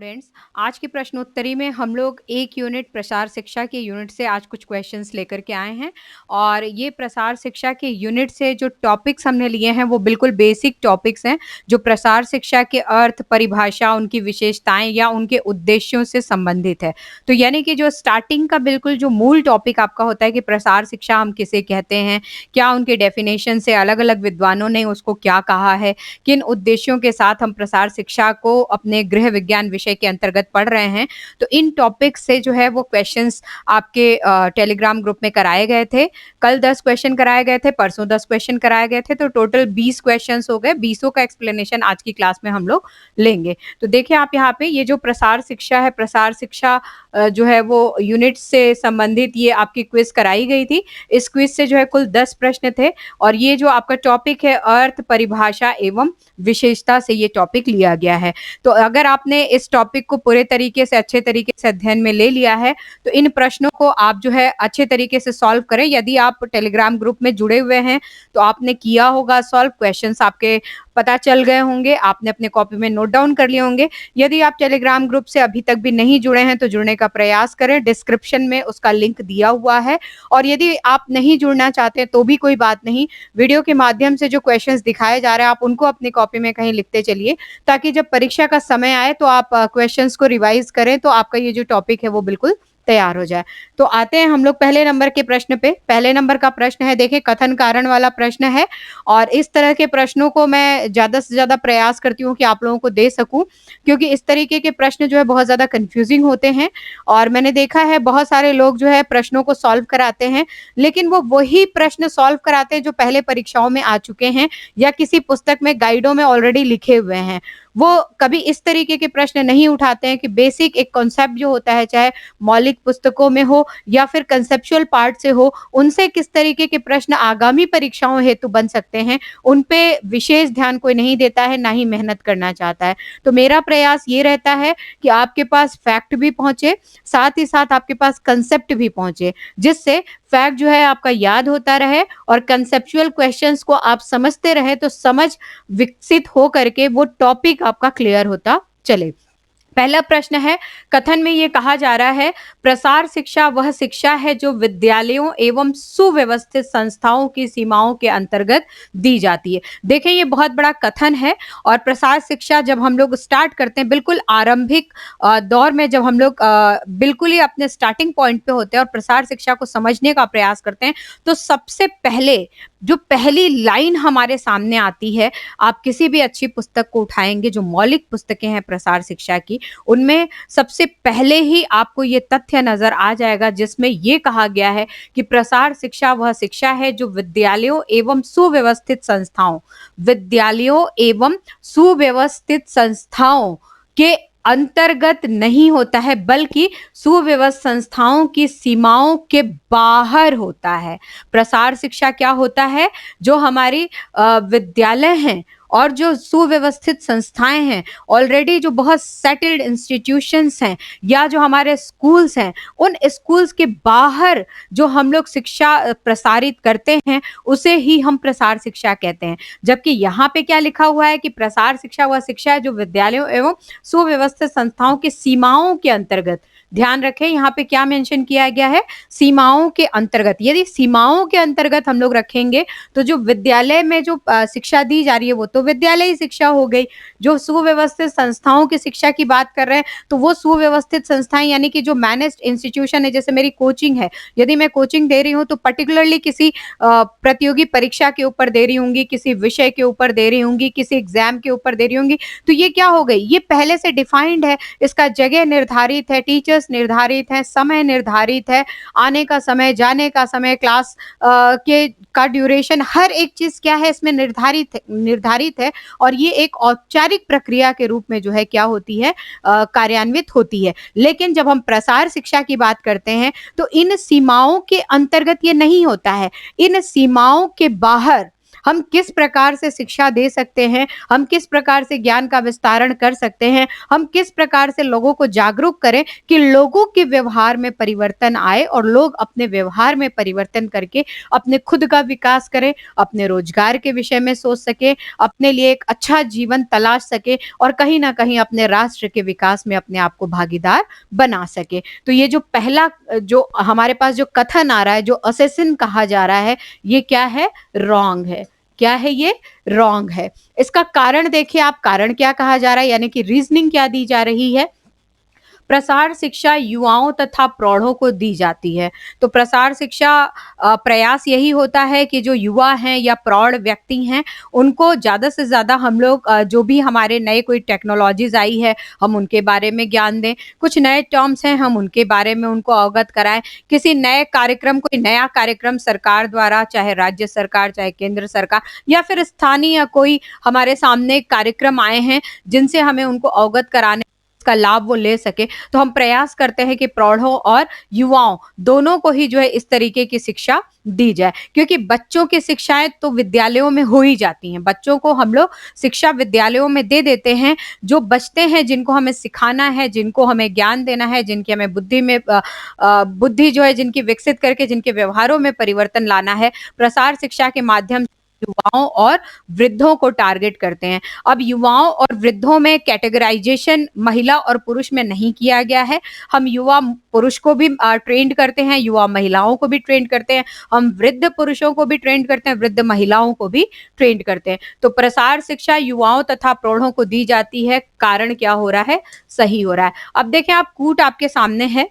Students, आज की प्रश्नोत्तरी में हम लोग एक यूनिट प्रसार शिक्षा के यूनिट से आज कुछ क्वेश्चंस लेकर के आए हैं। और ये प्रसार शिक्षा के यूनिट से जो टॉपिक्स हमने लिए हैं वो बिल्कुल बेसिक टॉपिक्स हैं, जो प्रसार शिक्षा के अर्थ, परिभाषा, उनकी विशेषताएं या उनके उद्देश्यों से संबंधित है। तो यानी कि जो स्टार्टिंग का बिल्कुल जो मूल टॉपिक आपका होता है कि प्रसार शिक्षा हम किसे कहते हैं, क्या उनके डेफिनेशन से अलग अलग विद्वानों ने उसको क्या कहा है, किन उद्देश्यों के साथ हम प्रसार शिक्षा को अपने गृह विज्ञान विषय के अंतर्गत पढ़ रहे हैं। तो इन टॉपिक से जो है वो क्वेश्चंस आपके टेलीग्राम ग्रुप में कराए गए थे। कल 10 क्वेश्चन कराए गए थे, परसों 10 क्वेश्चन कराए गए थे, तो टोटल 20 क्वेश्चंस हो गए। 20 का एक्सप्लेनेशन आज की क्लास में हम लोग लेंगे। तो देखिए आप यहाँ पे ये जो प्रसार शिक्षा है, प्रसार शिक्षा जो है वो यूनिट से संबंधित ये आपकी क्विज कराई गई थी। इस क्विज से जो है कुल 10 प्रश्न थे और ये जो आपका टॉपिक है अर्थ, परिभाषा एवं विशेषता से ये टॉपिक लिया गया है। तो अगर आपने इस टॉपिक को पूरे तरीके से अच्छे तरीके से अध्ययन में ले लिया है तो इन प्रश्नों को आप जो है अच्छे तरीके से सॉल्व करें। यदि आप टेलीग्राम ग्रुप में जुड़े हुए हैं तो आपने किया होगा सॉल्व, क्वेश्चंस आपके पता चल गए होंगे, आपने अपने कॉपी में नोट डाउन कर लिए होंगे। यदि आप टेलीग्राम ग्रुप से अभी तक भी नहीं जुड़े हैं तो जुड़ने का प्रयास करें, डिस्क्रिप्शन में उसका लिंक दिया हुआ है। और यदि आप नहीं जुड़ना चाहते तो भी कोई बात नहीं, वीडियो के माध्यम से जो क्वेश्चंस दिखाए जा रहे हैं आप उनको अपनी कॉपी में कहीं लिखते चलिए, ताकि जब परीक्षा का समय आए तो आप क्वेश्चंस को रिवाइज करें तो आपका ये जो टॉपिक है वो बिल्कुल तैयार हो जाए। तो आते हैं हम लोग पहले नंबर के प्रश्न पे। पहले नंबर का प्रश्न है, देखिए कथन कारण वाला प्रश्न है और इस तरह के प्रश्नों को मैं ज्यादा से ज्यादा प्रयास करती हूँ कि आप लोगों को दे सकूं, क्योंकि इस तरीके के प्रश्न जो है बहुत ज्यादा कंफ्यूजिंग होते हैं। और मैंने देखा है बहुत सारे लोग जो है प्रश्नों को सॉल्व कराते हैं, लेकिन वो वही प्रश्न सॉल्व कराते हैं जो पहले परीक्षाओं में आ चुके हैं या किसी पुस्तक में गाइडों में ऑलरेडी लिखे हुए हैं। वो कभी इस तरीके के प्रश्न नहीं उठाते हैं कि बेसिक एक कॉन्सेप्ट जो होता है, चाहे मौलिक पुस्तकों में हो या फिर कंसेप्चुअल पार्ट से हो, उनसे किस तरीके के प्रश्न आगामी परीक्षाओं हेतु बन सकते हैं, उन पे विशेष ध्यान कोई नहीं देता है, ना ही मेहनत करना चाहता है। तो मेरा प्रयास ये रहता है कि आपके पास फैक्ट भी पहुंचे, साथ ही साथ आपके पास कंसेप्ट भी पहुंचे, जिससे फैक्ट जो है आपका याद होता रहे और कंसेप्चुअल क्वेश्चंस को आप समझते रहे, तो समझ विकसित हो करके वो टॉपिक आपका क्लियर होता चले। पहला प्रश्न है, कथन में ये कहा जा रहा है प्रसार शिक्षा वह शिक्षा है जो विद्यालयों एवं सुव्यवस्थित संस्थाओं की सीमाओं के अंतर्गत दी जाती है। देखें ये बहुत बड़ा कथन है और प्रसार शिक्षा जब हम लोग स्टार्ट करते हैं, बिल्कुल आरंभिक दौर में जब हम लोग बिल्कुल ही अपने स्टार्टिंग पॉइंट पे होते हैं और प्रसार शिक्षा को समझने का प्रयास करते हैं, तो सबसे पहले जो पहली लाइन हमारे सामने आती है, आप किसी भी अच्छी पुस्तक को उठाएंगे, जो मौलिक पुस्तकें हैं प्रसार शिक्षा की, उनमें सबसे पहले ही आपको ये तथ्य नजर आ जाएगा जिसमें ये कहा गया है कि प्रसार शिक्षा वह शिक्षा है जो विद्यालयों एवं सुव्यवस्थित संस्थाओं, विद्यालयों एवं सुव्यवस्थित संस्थाओं के अंतर्गत नहीं होता है, बल्कि सुव्यवस्थित संस्थाओं की सीमाओं के बाहर होता है। प्रसार शिक्षा क्या होता है, जो हमारी विद्यालय हैं और जो सुव्यवस्थित संस्थाएं हैं, ऑलरेडी जो बहुत सेटल्ड इंस्टीट्यूशंस हैं या जो हमारे स्कूल्स हैं, उन स्कूल्स के बाहर जो हम लोग शिक्षा प्रसारित करते हैं उसे ही हम प्रसार शिक्षा कहते हैं। जबकि यहाँ पे क्या लिखा हुआ है कि प्रसार शिक्षा वह शिक्षा है जो विद्यालयों एवं सुव्यवस्थित संस्थाओं की सीमाओं के अंतर्गत, ध्यान रखें यहाँ पे क्या मेंशन किया गया है, सीमाओं के अंतर्गत। यदि सीमाओं के अंतर्गत हम लोग रखेंगे तो जो विद्यालय में जो शिक्षा दी जा रही है वो तो विद्यालय शिक्षा हो गई। जो सुव्यवस्थित संस्थाओं की शिक्षा की बात कर रहे हैं तो वो सुव्यवस्थित संस्थाएं यानी कि जो मैनेज्ड इंस्टीट्यूशन है, जैसे मेरी कोचिंग है, यदि मैं कोचिंग दे रही हूँ तो पर्टिकुलरली किसी प्रतियोगी परीक्षा के ऊपर दे रही होंगी, किसी विषय के ऊपर दे रही होंगी, किसी एग्जाम के ऊपर दे रही होंगी, तो ये क्या हो गई, ये पहले से डिफाइंड है, इसका जगह निर्धारित है, टीचर्स निर्धारित है, समय निर्धारित है, आने का समय, जाने का समय, क्लास के का ड्यूरेशन, हर एक चीज क्या है इसमें निर्धारित है और ये एक औपचारिक प्रक्रिया के रूप में जो है क्या होती है, कार्यान्वित होती है। लेकिन जब हम प्रसार शिक्षा की बात करते हैं तो इन सीमाओं के अंतर्गत ये नहीं होता है, इन सीमाओं के बाहर हम किस प्रकार से शिक्षा दे सकते हैं, हम किस प्रकार से ज्ञान का विस्तारण कर सकते हैं, हम किस प्रकार से लोगों को जागरूक करें कि लोगों के व्यवहार में परिवर्तन आए और लोग अपने व्यवहार में परिवर्तन करके अपने खुद का विकास करें, अपने रोजगार के विषय में सोच सके, अपने लिए एक अच्छा जीवन तलाश सके और कहीं न कहीं अपने राष्ट्र के विकास में अपने आप को भागीदार बना सके। तो ये जो पहला जो हमारे पास जो कथन आ रहा है, जो असैसिन कहा जा रहा है, ये क्या है? रॉन्ग है। क्या है ये? रॉन्ग है। इसका कारण देखिए आप, कारण क्या कहा जा रहा है, यानी कि रीज़निंग क्या दी जा रही है? प्रसार शिक्षा युवाओं तथा प्रौढ़ों को दी जाती है। तो प्रसार शिक्षा प्रयास यही होता है कि जो युवा हैं या प्रौढ़ व्यक्ति हैं, उनको ज़्यादा से ज़्यादा हम लोग जो भी हमारे नए कोई टेक्नोलॉजीज़ आई है, हम उनके बारे में ज्ञान दें। कुछ नए टर्म्स हैं, हम उनके बारे में उनको अवगत कराएँ। किसी नए कार्यक्रम, कोई नया कार्यक्रम सरकार द्वारा, चाहे राज्य सरकार, चाहे केंद्र सरकार या फिर स्थानीय या कोई हमारे सामने कार्यक्रम आए हैं, जिनसे हमें उनको अवगत कराने का लाभ वो ले सके। तो हम प्रयास करते हैं कि प्रौढ़ों और युवाओं दोनों को ही जो है इस तरीके की शिक्षा दी जाए, क्योंकि बच्चों की शिक्षाएं तो विद्यालयों में हो ही जाती हैं। बच्चों को हम लोग शिक्षा विद्यालयों में दे देते हैं। जो बचते हैं, जिनको हमें सिखाना है, जिनको हमें ज्ञान देना है, जिनकी हमें बुद्धि में बुद्धि जो है जिनकी विकसित करके जिनके व्यवहारों में परिवर्तन लाना है, प्रसार शिक्षा के माध्यम युवाओं और वृद्धों को टारगेट करते हैं। अब युवाओं और वृद्धों में कैटेगराइजेशन महिला और पुरुष में नहीं किया गया है। हम युवा पुरुष को भी ट्रेंड करते हैं, युवा महिलाओं को भी ट्रेंड करते हैं, हम वृद्ध पुरुषों को भी ट्रेंड करते हैं, वृद्ध महिलाओं को भी ट्रेंड करते हैं। तो प्रसार शिक्षा युवाओं तथा प्रौढ़ों को दी जाती है। कारण क्या हो रहा है? सही हो रहा है। अब देखें आप, कूट आपके सामने है।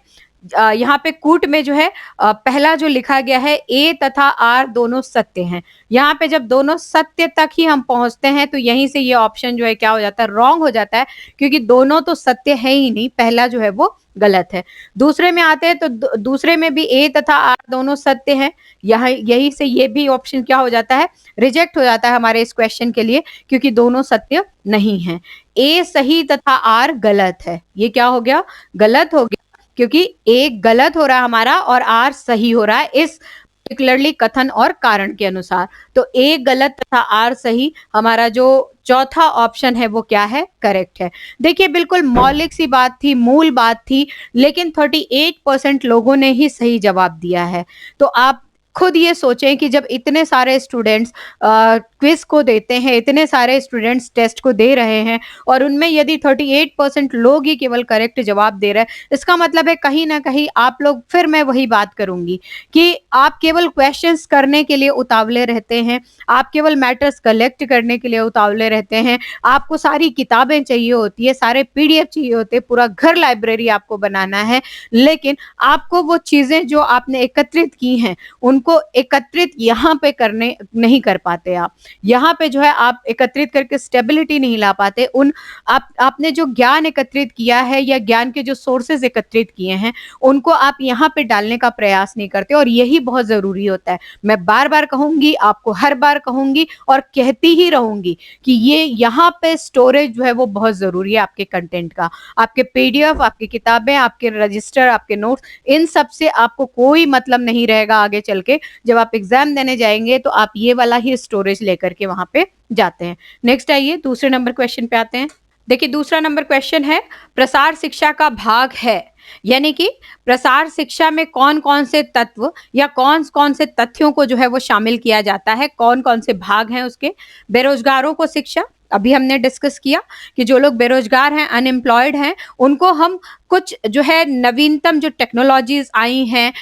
यहाँ पे कूट में जो है पहला जो लिखा गया है, ए तथा आर दोनों सत्य हैं। यहाँ पे जब दोनों सत्य तक ही हम पहुंचते हैं तो यहीं से ये ऑप्शन जो है क्या हो जाता है? रॉन्ग हो जाता है, क्योंकि दोनों तो सत्य है ही नहीं, पहला जो है वो गलत है। दूसरे में आते हैं तो दूसरे में भी ए तथा आर दोनों सत्य हैं। यहाँ यही से ये भी ऑप्शन क्या हो जाता है? रिजेक्ट हो जाता है हमारे इस क्वेश्चन के लिए, क्योंकि दोनों सत्य नहीं है। ए सही तथा आर गलत है। ये क्या हो गया? गलत हो गया, क्योंकि एक गलत हो रहा है हमारा और आर सही हो रहा है इस पर्टिकुलरली कथन और कारण के अनुसार। तो एक गलत तथा आर सही, हमारा जो चौथा ऑप्शन है वो क्या है? करेक्ट है। देखिए बिल्कुल मौलिक सी बात थी, मूल बात थी, लेकिन 38% लोगों ने ही सही जवाब दिया है। तो आप खुद ये सोचें कि जब इतने सारे स्टूडेंट्स क्विज को देते हैं, इतने सारे स्टूडेंट्स टेस्ट को दे रहे हैं और उनमें यदि 38% लोग ही केवल करेक्ट जवाब दे रहे हैं, इसका मतलब है कहीं ना कहीं आप लोग, फिर मैं वही बात करूंगी कि आप केवल क्वेश्चंस करने के लिए उतावले रहते हैं, आप केवल मैटर्स कलेक्ट करने के लिए उतावले रहते हैं, आपको सारी किताबें चाहिए होती है, सारे पीडीएफ चाहिए होते हैं, पूरा घर लाइब्रेरी आपको बनाना है, लेकिन आपको वो चीजें जो आपने एकत्रित की हैं उनको एकत्रित यहाँ पे करने नहीं कर पाते। आप यहाँ पे जो है आप एकत्रित करके स्टेबिलिटी नहीं ला पाते। उन आपने जो ज्ञान एकत्रित किया है या ज्ञान के जो सोर्सेज एकत्रित किए हैं उनको आप यहाँ पे डालने का प्रयास नहीं करते, और यही बहुत जरूरी होता है। मैं बार बार कहूंगी, आपको हर बार कहूंगी और कहती ही रहूंगी कि ये यहाँ पे स्टोरेज जो है वो बहुत जरूरी है आपके कंटेंट का। आपके पीडीएफ, आपकी किताबें, आपके रजिस्टर, आपके नोट्स, इन सब से आपको कोई मतलब नहीं रहेगा आगे चल के। जब आप एग्जाम देने जाएंगे तो आप ये वाला ही स्टोरेज लेकर के वहां पे जाते हैं। नेक्स्ट आइए, दूसरे नंबर क्वेश्चन पे आते हैं। देखिए दूसरा नंबर क्वेश्चन है, प्रसार शिक्षा का भाग है, यानी कि प्रसार शिक्षा में कौन कौन से तत्व या कौन कौन से तथ्यों को जो है वो शामिल किया जाता है, कौन कौन से भाग हैं उसके। बेरोजगारों को शिक्षा, अभी हमने डिस्कस किया कि जो लोग बेरोजगार हैं, अनएम्प्लॉयड हैं, उनको हम कुछ जो है नवीनतम जो टेक्नोलॉजीज आई हैं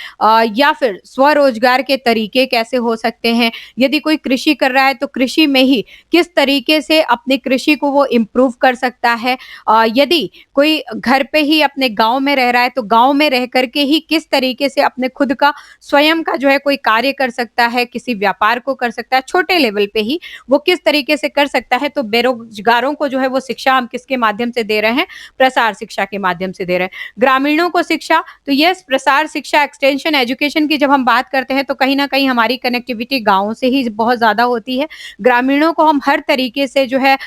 या फिर स्वरोजगार के तरीके कैसे हो सकते हैं। यदि कोई कृषि कर रहा है तो कृषि में ही किस तरीके से अपनी कृषि को वो इम्प्रूव कर सकता है। यदि कोई घर पे ही अपने गांव में रह रहा है तो गांव में रह करके ही किस तरीके से अपने खुद का स्वयं का जो है कोई कार्य कर सकता है, किसी व्यापार को कर सकता है, छोटे लेवल पे ही वो किस तरीके से कर सकता है। तो बेरोजगारों को जो है वो शिक्षा हम किसके माध्यम से दे रहे हैं? प्रसार शिक्षा के माध्यम से दे रहे हैं। ग्रामीणों को शिक्षा, तो यस, प्रसार शिक्षा, एक्सटेंशन एजुकेशन की जब हम बात करते हैं तो कहीं ना कहीं हमारी कनेक्टिविटी गांवों से ही बहुत ज्यादा होती है। ग्रामीणों को हम हर तरीके से जो है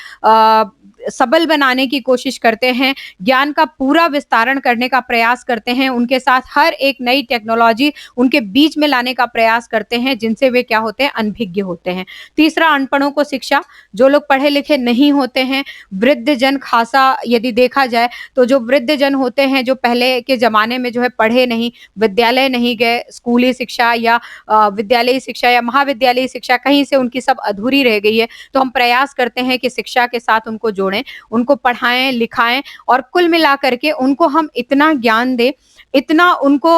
सबल बनाने की कोशिश करते हैं, ज्ञान का पूरा विस्तारण करने का प्रयास करते हैं, उनके साथ हर एक नई टेक्नोलॉजी उनके बीच में लाने का प्रयास करते हैं, जिनसे वे क्या होते हैं, अनभिज्ञ होते हैं। तीसरा, अनपढ़ों को शिक्षा, जो लोग पढ़े लिखे नहीं होते हैं, वृद्ध जन खासा यदि देखा जाए तो जो वृद्ध जन होते हैं, जो पहले के ज़माने में जो है पढ़े नहीं, विद्यालय नहीं गए, स्कूली शिक्षा या विद्यालयी शिक्षा या महाविद्यालयी शिक्षा कहीं से उनकी सब अधूरी रह गई है, तो हम प्रयास करते हैं कि शिक्षा के साथ उनको जोड़ें, उनको पढ़ाएँ, लिखाएँ और कुल मिलाकर के उनको हम इतना ज्ञान दें, इतना उनको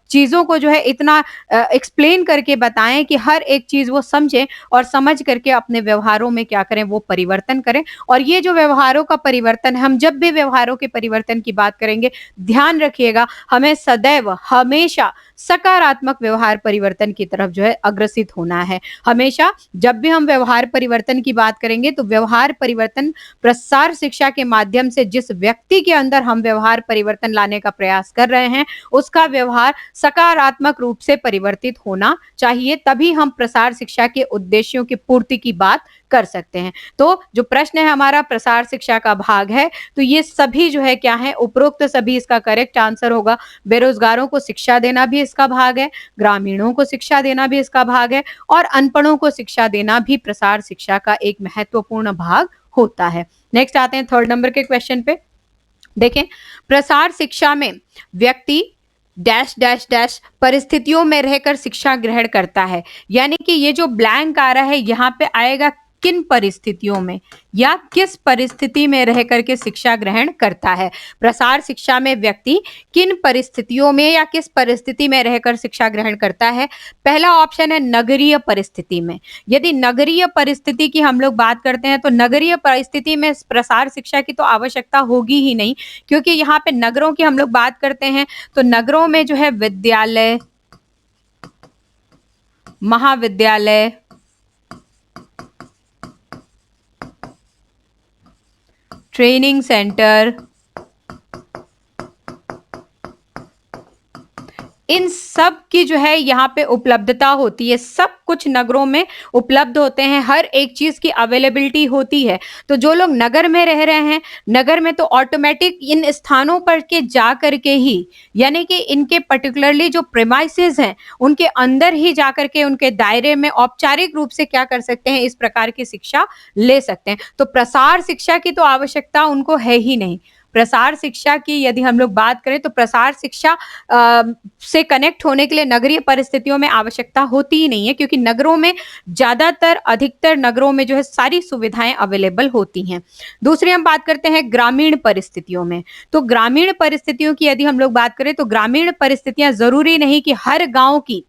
चीज़ों को जो है इतना एक्सप्लेन करके बताएँ कि हर एक चीज़ वो समझें और समझ करके अपने व्यवहारों में क्या करें, वो परिवर्तन करें। और ये जो व्यवहारों का परिवर्तन है, हम जब भी व्यवहारों के परिवर्तन की बात करेंगे, ध्यान रखिएगा, हमें सदैव, हमेशा सकारात्मक व्यवहार परिवर्तन की तरफ जो है अग्रसित होना है। हमेशा जब भी हम व्यवहार परिवर्तन की बात करेंगे, तो व्यवहार परिवर्तन प्रसार शिक्षा के माध्यम से जिस व्यक्ति के अंदर हम व्यवहार परिवर्तन लाने का प्रयास कर रहे हैं, उसका व्यवहार सकारात्मक रूप से परिवर्तित होना चाहिए, तभी हम प्रसार शिक्षा के उद्देश्यों की पूर्ति की बात कर सकते हैं। तो जो प्रश्न है हमारा प्रसार शिक्षा का भाग है, तो ये सभी जो है क्या है, उपरोक्त सभी इसका करेक्ट आंसर होगा। बेरोजगारों को शिक्षा देना भी इसका भाग है, ग्रामीणों को शिक्षा देना भी इसका भाग है और अनपढ़ों को शिक्षा देना भी प्रसार शिक्षा का एक महत्वपूर्ण भाग होता है। नेक्स्ट आते हैं थर्ड नंबर के क्वेश्चन पे। देखें, प्रसार शिक्षा में व्यक्ति डैश डैश डैश परिस्थितियों में रहकर शिक्षा ग्रहण करता है, यानी कि ये जो ब्लैंक आ रहा है यहाँ पे आएगा किन परिस्थितियों में या किस परिस्थिति में रह करके शिक्षा ग्रहण करता है। प्रसार शिक्षा में व्यक्ति किन परिस्थितियों में या किस परिस्थिति में रहकर शिक्षा ग्रहण करता है। पहला ऑप्शन है नगरीय परिस्थिति में। यदि नगरीय परिस्थिति की हम लोग बात करते हैं, तो नगरीय परिस्थिति में प्रसार शिक्षा की तो आवश्यकता होगी ही नहीं, क्योंकि यहाँ पे नगरों की हम लोग बात करते हैं तो नगरों में जो है विद्यालय, महाविद्यालय, ट्रेनिंग सेंटर, इन सब की जो है यहाँ पे उपलब्धता होती है। सब कुछ नगरों में उपलब्ध होते हैं, हर एक चीज की अवेलेबिलिटी होती है। तो जो लोग नगर में रह रहे हैं, नगर में तो ऑटोमेटिक इन स्थानों पर के जा करके ही, यानी कि इनके पर्टिकुलरली जो प्रेमाइसेस हैं उनके अंदर ही जा करके उनके दायरे में औपचारिक रूप से क्या कर सकते हैं, इस प्रकार की शिक्षा ले सकते हैं। तो प्रसार शिक्षा की तो आवश्यकता उनको है ही नहीं। प्रसार शिक्षा की यदि हम लोग बात करें तो प्रसार शिक्षा से कनेक्ट होने के लिए नगरीय परिस्थितियों में आवश्यकता होती ही नहीं है, क्योंकि नगरों में ज्यादातर, अधिकतर नगरों में जो है सारी सुविधाएं अवेलेबल होती हैं। दूसरी हम बात करते हैं ग्रामीण परिस्थितियों में। तो ग्रामीण परिस्थितियों की यदि हम लोग बात करें तो ग्रामीण परिस्थितियां जरूरी नहीं कि हर गांव की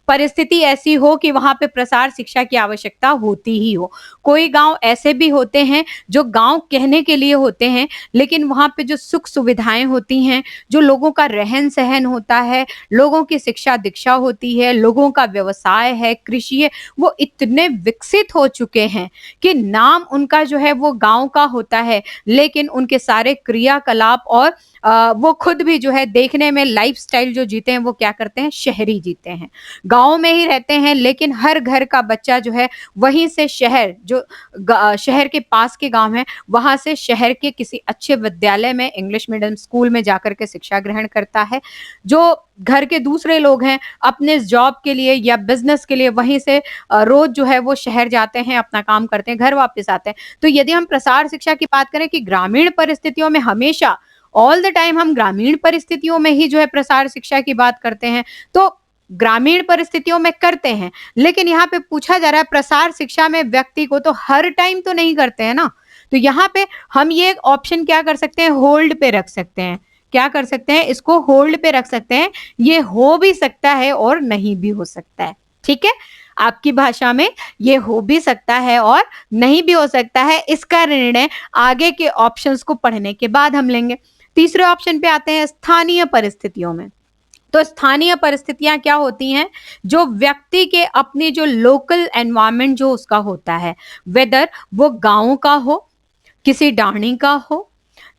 परिस्थिति ऐसी हो कि वहां पे प्रसार शिक्षा की आवश्यकता होती ही हो। कोई गांव ऐसे भी होते हैं जो गांव कहने के लिए होते हैं, लेकिन वहां पे जो सुख सुविधाएं होती हैं, जो लोगों का रहन सहन होता है, लोगों की शिक्षा दीक्षा होती है, लोगों का व्यवसाय है, कृषि है, वो इतने विकसित हो चुके हैं कि नाम उनका जो है वो गांव का होता है, लेकिन उनके सारे क्रियाकलाप और वो खुद भी जो है देखने में लाइफस्टाइल जो जीते हैं वो क्या करते हैं, शहरी जीते हैं। गांव में ही रहते हैं, लेकिन हर घर का बच्चा जो है वहीं से शहर, जो शहर के पास के गांव है, वहां से शहर के किसी अच्छे विद्यालय में, इंग्लिश मीडियम स्कूल में जाकर के शिक्षा ग्रहण करता है। जो घर के दूसरे लोग हैं अपने जॉब के लिए या बिजनेस के लिए वहीं से रोज जो है वो शहर जाते हैं, अपना काम करते हैं, घर वापस आते हैं। तो यदि हम प्रसार शिक्षा की बात करें कि ग्रामीण परिस्थितियों में हमेशा ऑल द टाइम हम ग्रामीण परिस्थितियों में ही जो है प्रसार शिक्षा की बात करते हैं, तो ग्रामीण परिस्थितियों में करते हैं, लेकिन यहाँ पे पूछा जा रहा है प्रसार शिक्षा में व्यक्ति को तो हर टाइम तो नहीं करते हैं ना। तो यहाँ पे हम ये ऑप्शन क्या कर सकते हैं, होल्ड पे रख सकते हैं। क्या कर सकते हैं, इसको होल्ड पे रख सकते हैं। ये हो भी सकता है और नहीं भी हो सकता है, ठीक है। आपकी भाषा में ये हो भी सकता है और नहीं भी हो सकता है, इसका निर्णय आगे के ऑप्शंस को पढ़ने के बाद हम लेंगे। तीसरे ऑप्शन पे आते हैं स्थानीय परिस्थितियों में। तो स्थानीय परिस्थितियां क्या होती हैं, जो व्यक्ति के अपनी जो लोकल एनवायरनमेंट जो उसका होता है, वेदर वो गांव का हो, किसी डाणी का हो,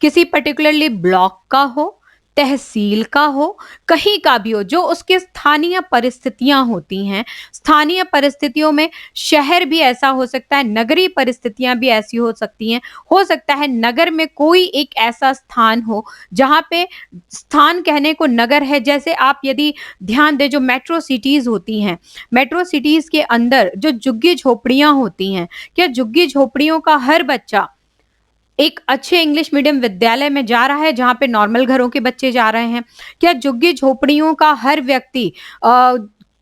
किसी पर्टिकुलरली ब्लॉक का हो, तहसील का हो, कहीं का भी हो, जो उसके स्थानीय परिस्थितियाँ होती हैं। स्थानीय परिस्थितियों में शहर भी ऐसा हो सकता है, नगरीय परिस्थितियाँ भी ऐसी हो सकती हैं। हो सकता है नगर में कोई एक ऐसा स्थान हो, जहाँ पे स्थान कहने को नगर है, जैसे आप यदि ध्यान दें जो मेट्रो सिटीज़ होती हैं, मेट्रो सिटीज़ के अंदर जो झुग्गी-झोपड़ियाँ होती हैं, क्या झुग्गी-झोपड़ियों का हर बच्चा एक अच्छे इंग्लिश मीडियम विद्यालय में जा रहा है जहाँ पे नॉर्मल घरों के बच्चे जा रहे हैं? क्या झुग्गी-झोपड़ियों का हर व्यक्ति अ,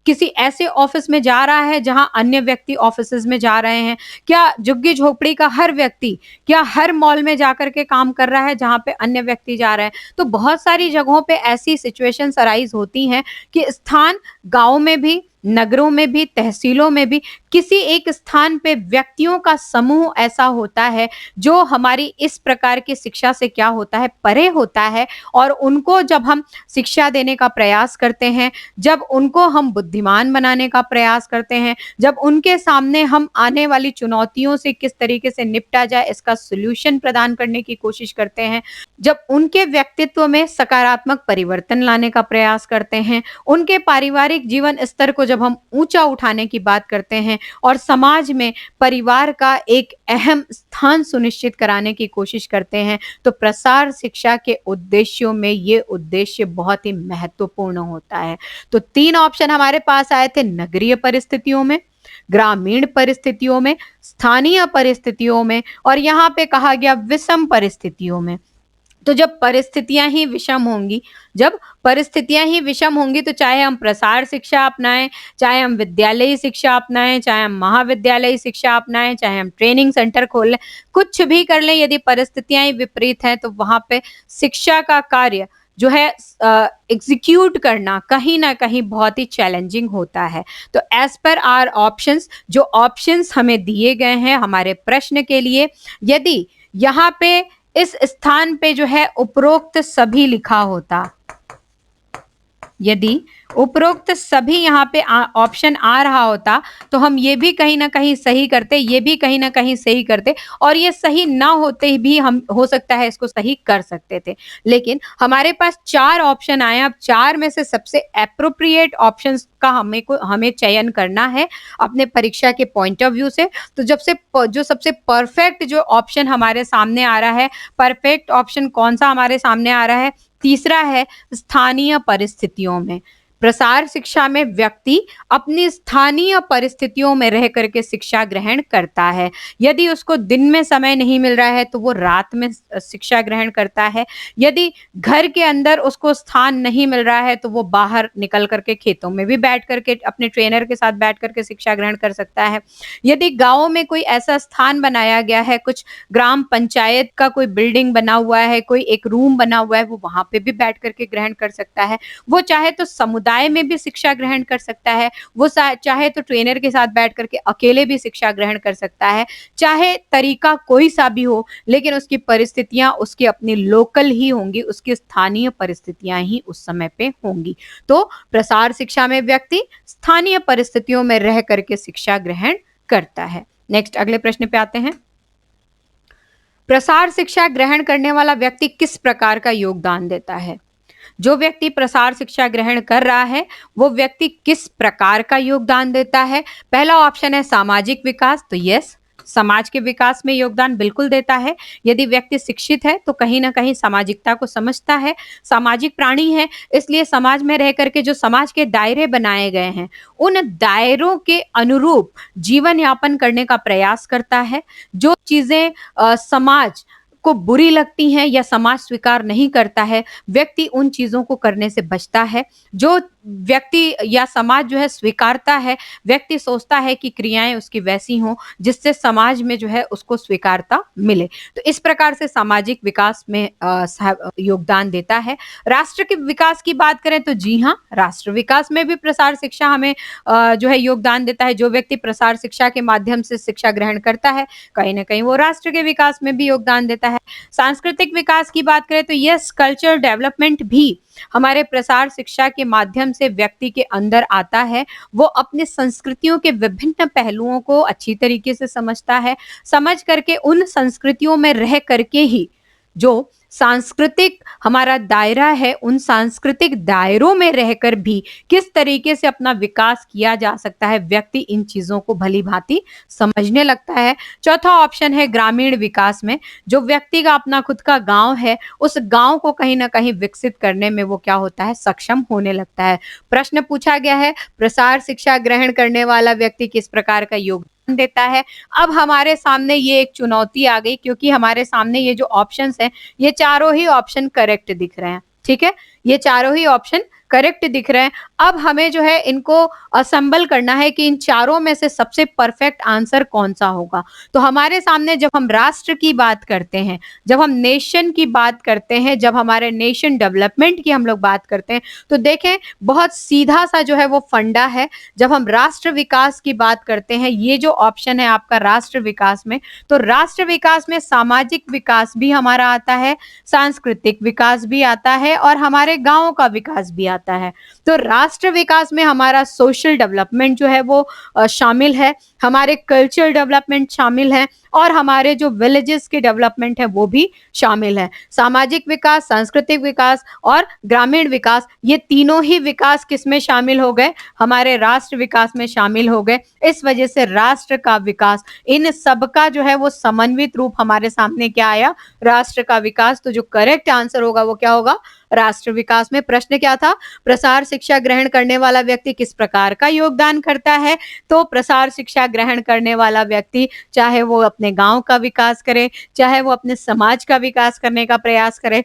किसी ऐसे ऑफ़िस में जा रहा है जहाँ अन्य व्यक्ति ऑफ़िसेज़ में जा रहे हैं? क्या झुग्गी-झोपड़ी का हर व्यक्ति क्या हर मॉल में जाकर के काम कर रहा है जहाँ पे अन्य व्यक्ति जा रहे हैं? तो बहुत सारी जगहों पे ऐसी सिचुएशंस अराइज़ होती हैं कि स्थान गाँव में भी, नगरों में भी, तहसीलों में भी किसी एक स्थान पे व्यक्तियों का समूह ऐसा होता है जो हमारी इस प्रकार की शिक्षा से क्या होता है, परे होता है और उनको जब हम शिक्षा देने का प्रयास करते हैं, जब उनको हम बुद्धिमान बनाने का प्रयास करते हैं, जब उनके सामने हम आने वाली चुनौतियों से किस तरीके से निपटा जाए इसका सॉल्यूशन प्रदान करने की कोशिश करते हैं, जब उनके व्यक्तित्व में सकारात्मक परिवर्तन लाने का प्रयास करते हैं, उनके पारिवारिक जीवन स्तर को जब हम ऊँचा उठाने की बात करते हैं और समाज में परिवार का एक अहम स्थान सुनिश्चित कराने की कोशिश करते हैं, तो प्रसार शिक्षा के उद्देश्यों में ये उद्देश्य बहुत ही महत्वपूर्ण होता है। तो 3 ऑप्शन हमारे पास आए थे नगरीय परिस्थितियों में, ग्रामीण परिस्थितियों में, स्थानीय परिस्थितियों में और यहाँ पे कहा गया विषम परिस्थितियों में। तो जब परिस्थितियाँ ही विषम होंगी जब परिस्थितियाँ ही विषम होंगी तो चाहे हम प्रसार शिक्षा अपनाएँ, चाहे हम विद्यालयी शिक्षा अपनाएँ, चाहे हम महाविद्यालयी शिक्षा अपनाएँ, चाहे हम ट्रेनिंग सेंटर खोल लें, कुछ भी कर लें यदि परिस्थितियाँ ही विपरीत हैं तो वहाँ पे शिक्षा का कार्य जो है एग्ज़ीक्यूट करना कहीं न कहीं बहुत ही चैलेंजिंग होता है। तो एज़ पर आवर ऑप्शंस जो ऑप्शंस हमें दिए गए हैं हमारे प्रश्न के लिए, यदि यहाँ पे इस स्थान पे जो है उपरोक्त सभी लिखा होता, यदि उपरोक्त सभी यहाँ पे ऑप्शन आ रहा होता तो हम ये भी कहीं न कहीं सही करते, ये भी कहीं न कहीं सही करते और ये सही ना होते भी हम हो सकता है इसको सही कर सकते थे। लेकिन हमारे पास 4 ऑप्शन आए, अब 4 में से सबसे एप्रोप्रिएट ऑप्शंस का हमें चयन करना है अपने परीक्षा के पॉइंट ऑफ व्यू से। तो जो सबसे परफेक्ट जो ऑप्शन हमारे सामने आ रहा है, परफेक्ट ऑप्शन कौन-सा हमारे सामने आ रहा है? तीसरा है स्थानीय परिस्थितियों में। प्रसार शिक्षा में व्यक्ति अपनी स्थानीय परिस्थितियों में रह करके शिक्षा ग्रहण करता है। यदि उसको दिन में समय नहीं मिल रहा है तो वो रात में शिक्षा ग्रहण करता है। यदि घर के अंदर उसको स्थान नहीं मिल रहा है तो वो बाहर निकल करके खेतों में भी बैठ करके अपने ट्रेनर के साथ बैठ करके शिक्षा ग्रहण कर सकता है। यदि गाँव में कोई ऐसा स्थान बनाया गया है, कुछ ग्राम पंचायत का कोई बिल्डिंग बना हुआ है, कोई एक रूम बना हुआ है, वो वहाँ पे भी बैठ करके ग्रहण कर सकता है। वो चाहे तो समुदाय में भी शिक्षा ग्रहण कर सकता है, वो चाहे तो ट्रेनर के साथ बैठ करके अकेले भी शिक्षा ग्रहण कर सकता है। चाहे तरीका कोई-सा भी हो, लेकिन उसकी परिस्थितियाँ उसकी अपनी लोकल ही होंगी, उसकी स्थानीय परिस्थितियाँ ही उस समय पे होंगी। तो प्रसार शिक्षा में व्यक्ति स्थानीय परिस्थितियों में रह करके शिक्षा ग्रहण करता है। नेक्स्ट अगले प्रश्न पे आते हैं। प्रसार शिक्षा ग्रहण करने वाला व्यक्ति किस प्रकार का योगदान देता है? जो व्यक्ति प्रसार शिक्षा ग्रहण कर रहा है, वो व्यक्ति किस प्रकार का योगदान देता है? पहला ऑप्शन है सामाजिक विकास, तो यस, समाज के विकास में योगदान बिल्कुल देता है। यदि व्यक्ति शिक्षित है, तो कहीं न कहीं सामाजिकता को समझता है, सामाजिक प्राणी है, इसलिए समाज में रह करके जो समाज के दायरे बनाए गए हैं, उन दायरों के अनुरूप जीवन यापन करने का प्रयास करता है। जो चीज़ें समाज को बुरी लगती हैं या समाज स्वीकार नहीं करता है, व्यक्ति उन चीज़ों को करने से बचता है। जो व्यक्ति या समाज जो है स्वीकारता है, व्यक्ति सोचता है कि क्रियाएँ उसकी वैसी हों, जिससे समाज में जो है उसको स्वीकारता मिले। तो इस प्रकार से सामाजिक विकास में योगदान देता है। राष्ट्र के विकास की बात करें तो जी हाँ, राष्ट्र विकास में भी प्रसार शिक्षा हमें जो है योगदान देता है। जो व्यक्ति प्रसार शिक्षा के माध्यम से शिक्षा ग्रहण करता है, कहीं न कहीं वो राष्ट्र के विकास में भी योगदान देता है। सांस्कृतिक विकास की बात करें तो यस, कल्चरल डेवलपमेंट भी हमारे प्रसार शिक्षा के माध्यम से व्यक्ति के अंदर आता है। वो अपनी संस्कृतियों के विभिन्न पहलुओं को अच्छी तरीके से समझता है, समझ करके उन संस्कृतियों में रह करके ही जो सांस्कृतिक हमारा दायरा है, उन सांस्कृतिक दायरों में रहकर भी किस तरीके से अपना विकास किया जा सकता है, व्यक्ति इन चीज़ों को भली-भाँति समझने लगता है। चौथा ऑप्शन है ग्रामीण विकास में, जो व्यक्ति का अपना खुद का गाँव है, उस गाँव को कहीं न कहीं विकसित करने में वो क्या होता है, सक्षम होने लगता है। प्रश्न पूछा गया है, प्रसार शिक्षा ग्रहण करने वाला व्यक्ति किस प्रकार का योगदान देता है? अब हमारे सामने ये एक चुनौती आ गई, क्योंकि हमारे सामने ये जो ऑप्शंस हैं, ये चारों ही ऑप्शन करेक्ट दिख रहे हैं, ठीक है? ये चारों ही ऑप्शन करेक्ट दिख रहे हैं। अब हमें जो है इनको असेंबल करना है कि इन चारों में से सबसे परफेक्ट आंसर कौन-सा होगा। तो हमारे सामने जब हम राष्ट्र की बात करते हैं, जब हम नेशन की बात करते हैं, जब हमारे नेशन डेवलपमेंट की हम लोग बात करते हैं, तो देखें बहुत सीधा-सा जो है वो फंडा है। जब हम राष्ट्र विकास की बात करते हैं, ये जो ऑप्शन है आपका राष्ट्र विकास में, तो राष्ट्र विकास में सामाजिक विकास भी हमारा आता है, सांस्कृतिक विकास भी आता है और हमारे गाँव का विकास भी आता है। तो राष्ट्र विकास में हमारा सोशल डेवलपमेंट जो है वो शामिल है, हमारे कल्चरल डेवलपमेंट शामिल है और हमारे जो विलेजेस के डेवलपमेंट है वो भी शामिल है। सामाजिक विकास, सांस्कृतिक विकास और ग्रामीण विकास, ये तीनों ही विकास किसमें शामिल हो गए? हमारे राष्ट्र विकास में शामिल हो गए। इस वजह से राष्ट्र का विकास, इन सबका जो है वो समन्वित रूप हमारे सामने क्या आया? राष्ट्र का विकास। तो जो करेक्ट आंसर होगा वो क्या होगा? राष्ट्र विकास में। प्रश्न क्या था? प्रसार शिक्षा ग्रहण करने वाला व्यक्ति किस प्रकार का योगदान करता है? तो प्रसार शिक्षा ग्रहण करने वाला व्यक्ति, चाहे वो अपने गाँव का विकास करे, चाहे वो अपने समाज का विकास करने का प्रयास करे,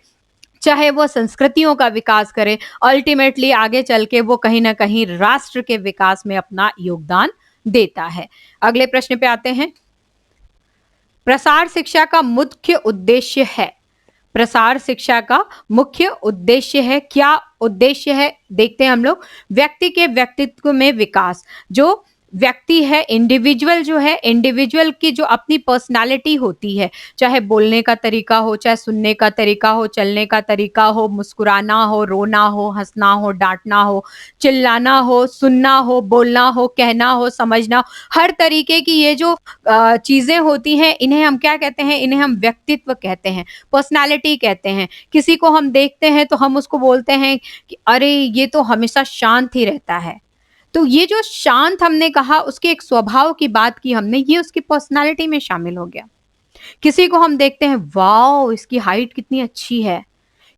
चाहे वो संस्कृतियों का विकास करे, अल्टीमेटली आगे चल के वो कहीं न कहीं राष्ट्र के विकास में अपना योगदान देता है। अगले प्रश्न पे आते हैं। प्रसार शिक्षा का मुख्य उद्देश्य है। प्रसार शिक्षा का मुख्य उद्देश्य है, क्या उद्देश्य है? देखते हैं हम लोग। व्यक्ति के व्यक्तित्व में विकास। जो व्यक्ति है, इंडिविजुअल जो है, इंडिविजुअल की जो अपनी पर्सनैलिटी होती है, चाहे बोलने का तरीका हो, चाहे सुनने का तरीका हो, चलने का तरीका हो, मुस्कुराना हो, रोना हो, हँसना हो, डाँटना हो, चिल्लाना हो, सुनना हो, बोलना हो, कहना हो, समझना हो, हर तरीके की ये जो चीज़ें होती हैं, इन्हें हम क्या कहते हैं? इन्हें हम व्यक्तित्व कहते हैं, पर्सनैलिटी कहते हैं। किसी को हम देखते हैं तो हम उसको बोलते हैं कि अरे! ये तो हमेशा शांत ही रहता है। तो ये जो शांत हमने कहा, उसके एक स्वभाव की बात की हमने, ये उसकी पर्सनैलिटी में शामिल हो गया। किसी को हम देखते हैं, वॉव! इसकी हाइट कितनी अच्छी है।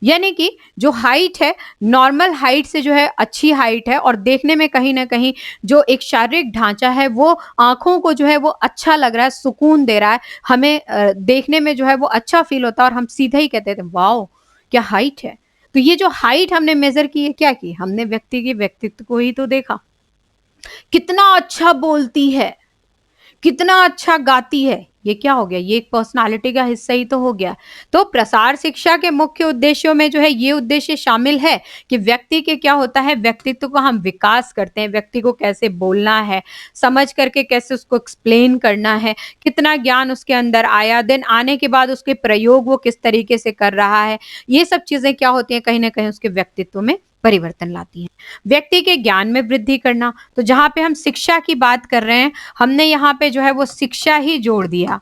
यानी कि जो हाइट है, नॉर्मल हाइट से जो है अच्छी हाइट है और देखने में कहीं न कहीं जो एक शारीरिक ढाँचा है, वो आँखों को जो है वो अच्छा लग रहा है, सुकून दे रहा है। हमें देखने में जो है वो अच्छा फ़ील होता है और हम सीधे ही कहते थे, वॉव! क्या हाइट है। तो ये जो हाइट हमने मेज़र की है, क्या की? हमने व्यक्ति के व्यक्तित्व को ही तो देखा। कितना अच्छा बोलती है, कितना अच्छा गाती है, ये क्या हो गया? ये एक पर्सनैलिटी का हिस्सा ही तो हो गया। तो प्रसार शिक्षा के मुख्य उद्देश्यों में जो है ये उद्देश्य शामिल है कि व्यक्ति के क्या होता है, व्यक्तित्व को हम विकास करते हैं, व्यक्ति को कैसे बोलना है, समझ करके कैसे उसको एक्सप्लेन करना है, कितना ज्ञान उसके अंदर आया, देन आने के बाद उसके प्रयोग वो किस तरीके से कर रहा है। ये सब चीज़ें क्या होती हैं, कहीं न कहीं उसके व्यक्तित्व में परिवर्तन लाती हैं। व्यक्ति के ज्ञान में वृद्धि करना, तो जहाँ पे हम शिक्षा की बात कर रहे हैं, हमने यहाँ पे जो है वो शिक्षा ही जोड़ दिया।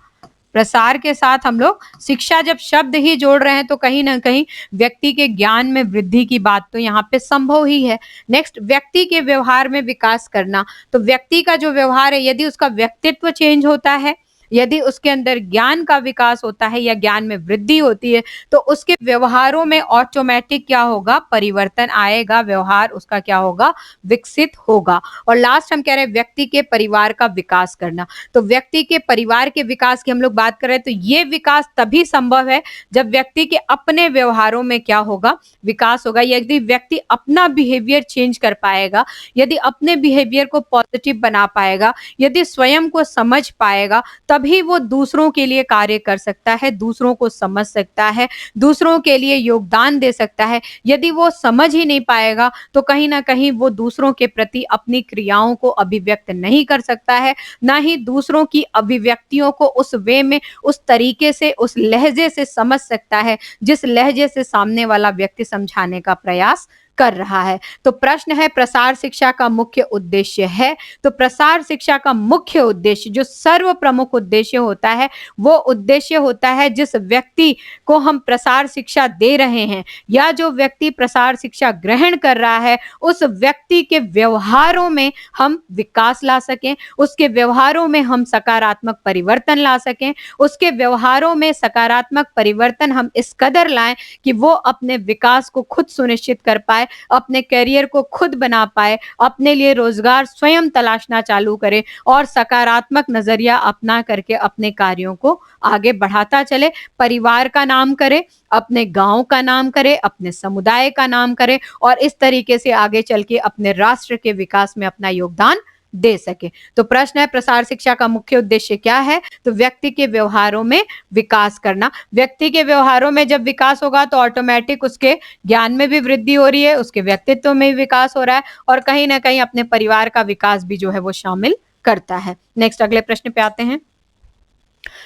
प्रसार के साथ हम लोग शिक्षा जब शब्द ही जोड़ रहे हैं तो कहीं न कहीं व्यक्ति के ज्ञान में वृद्धि की बात तो यहाँ पे संभव ही है। नेक्स्ट, व्यक्ति के व्यवहार में विकास करना, तो व्यक्ति का जो व्यवहार है, यदि उसका व्यक्तित्व चेंज होता है, यदि उसके अंदर ज्ञान का विकास होता है या ज्ञान में वृद्धि होती है, तो उसके व्यवहारों में ऑटोमेटिक क्या होगा? परिवर्तन आएगा, व्यवहार उसका क्या होगा? विकसित होगा। और लास्ट हम कह रहे हैं व्यक्ति के परिवार का विकास करना। तो व्यक्ति के परिवार के विकास की हम लोग बात कर रहे हैं, तो ये विकास तभी संभव है जब व्यक्ति के अपने व्यवहारों में क्या होगा? विकास होगा। यदि व्यक्ति अपना बिहेवियर चेंज कर पाएगा, यदि अपने बिहेवियर को पॉजिटिव बना पाएगा, यदि स्वयं को समझ पाएगा, तभी वो दूसरों के लिए कार्य कर सकता है, दूसरों को समझ सकता है, दूसरों के लिए योगदान दे सकता है। यदि वो समझ ही नहीं पाएगा, तो कहीं न कहीं वो दूसरों के प्रति अपनी क्रियाओं को अभिव्यक्त नहीं कर सकता है, ना ही दूसरों की अभिव्यक्तियों को उस वे में, उस तरीके से, उस लहज़े से समझ सकता है, जिस लहज़े से सामने वाला व्यक्ति समझाने का प्रयास कर रहा है। तो प्रश्न है प्रसार शिक्षा का मुख्य उद्देश्य है, तो प्रसार शिक्षा का मुख्य उद्देश्य जो सर्व प्रमुख उद्देश्य होता है वो उद्देश्य होता है जिस व्यक्ति को हम प्रसार शिक्षा दे रहे हैं या जो व्यक्ति प्रसार शिक्षा ग्रहण कर रहा है उस व्यक्ति के व्यवहारों में हम विकास ला सकें, उसके व्यवहारों में हम सकारात्मक परिवर्तन ला सकें, उसके व्यवहारों में सकारात्मक परिवर्तन हम इस कदर लाएं कि वो अपने विकास को खुद सुनिश्चित कर पाए, अपने करियर को खुद बना पाए, अपने लिए रोजगार स्वयं तलाशना चालू करे और सकारात्मक नजरिया अपना करके अपने कार्यों को आगे बढ़ाता चले, परिवार का नाम करे, अपने गांव का नाम करे, अपने समुदाय का नाम करे और इस तरीके से आगे चल के अपने राष्ट्र के विकास में अपना योगदान दे सके। तो प्रश्न है प्रसार शिक्षा का मुख्य उद्देश्य क्या है? तो व्यक्ति के व्यवहारों में विकास करना। व्यक्ति के व्यवहारों में जब विकास होगा तो ऑटोमेटिक उसके ज्ञान में भी वृद्धि हो रही है, उसके व्यक्तित्व में भी विकास हो रहा है और कहीं ना कहीं अपने परिवार का विकास भी जो है वो शामिल करता है। नेक्स्ट अगले प्रश्न पे आते हैं।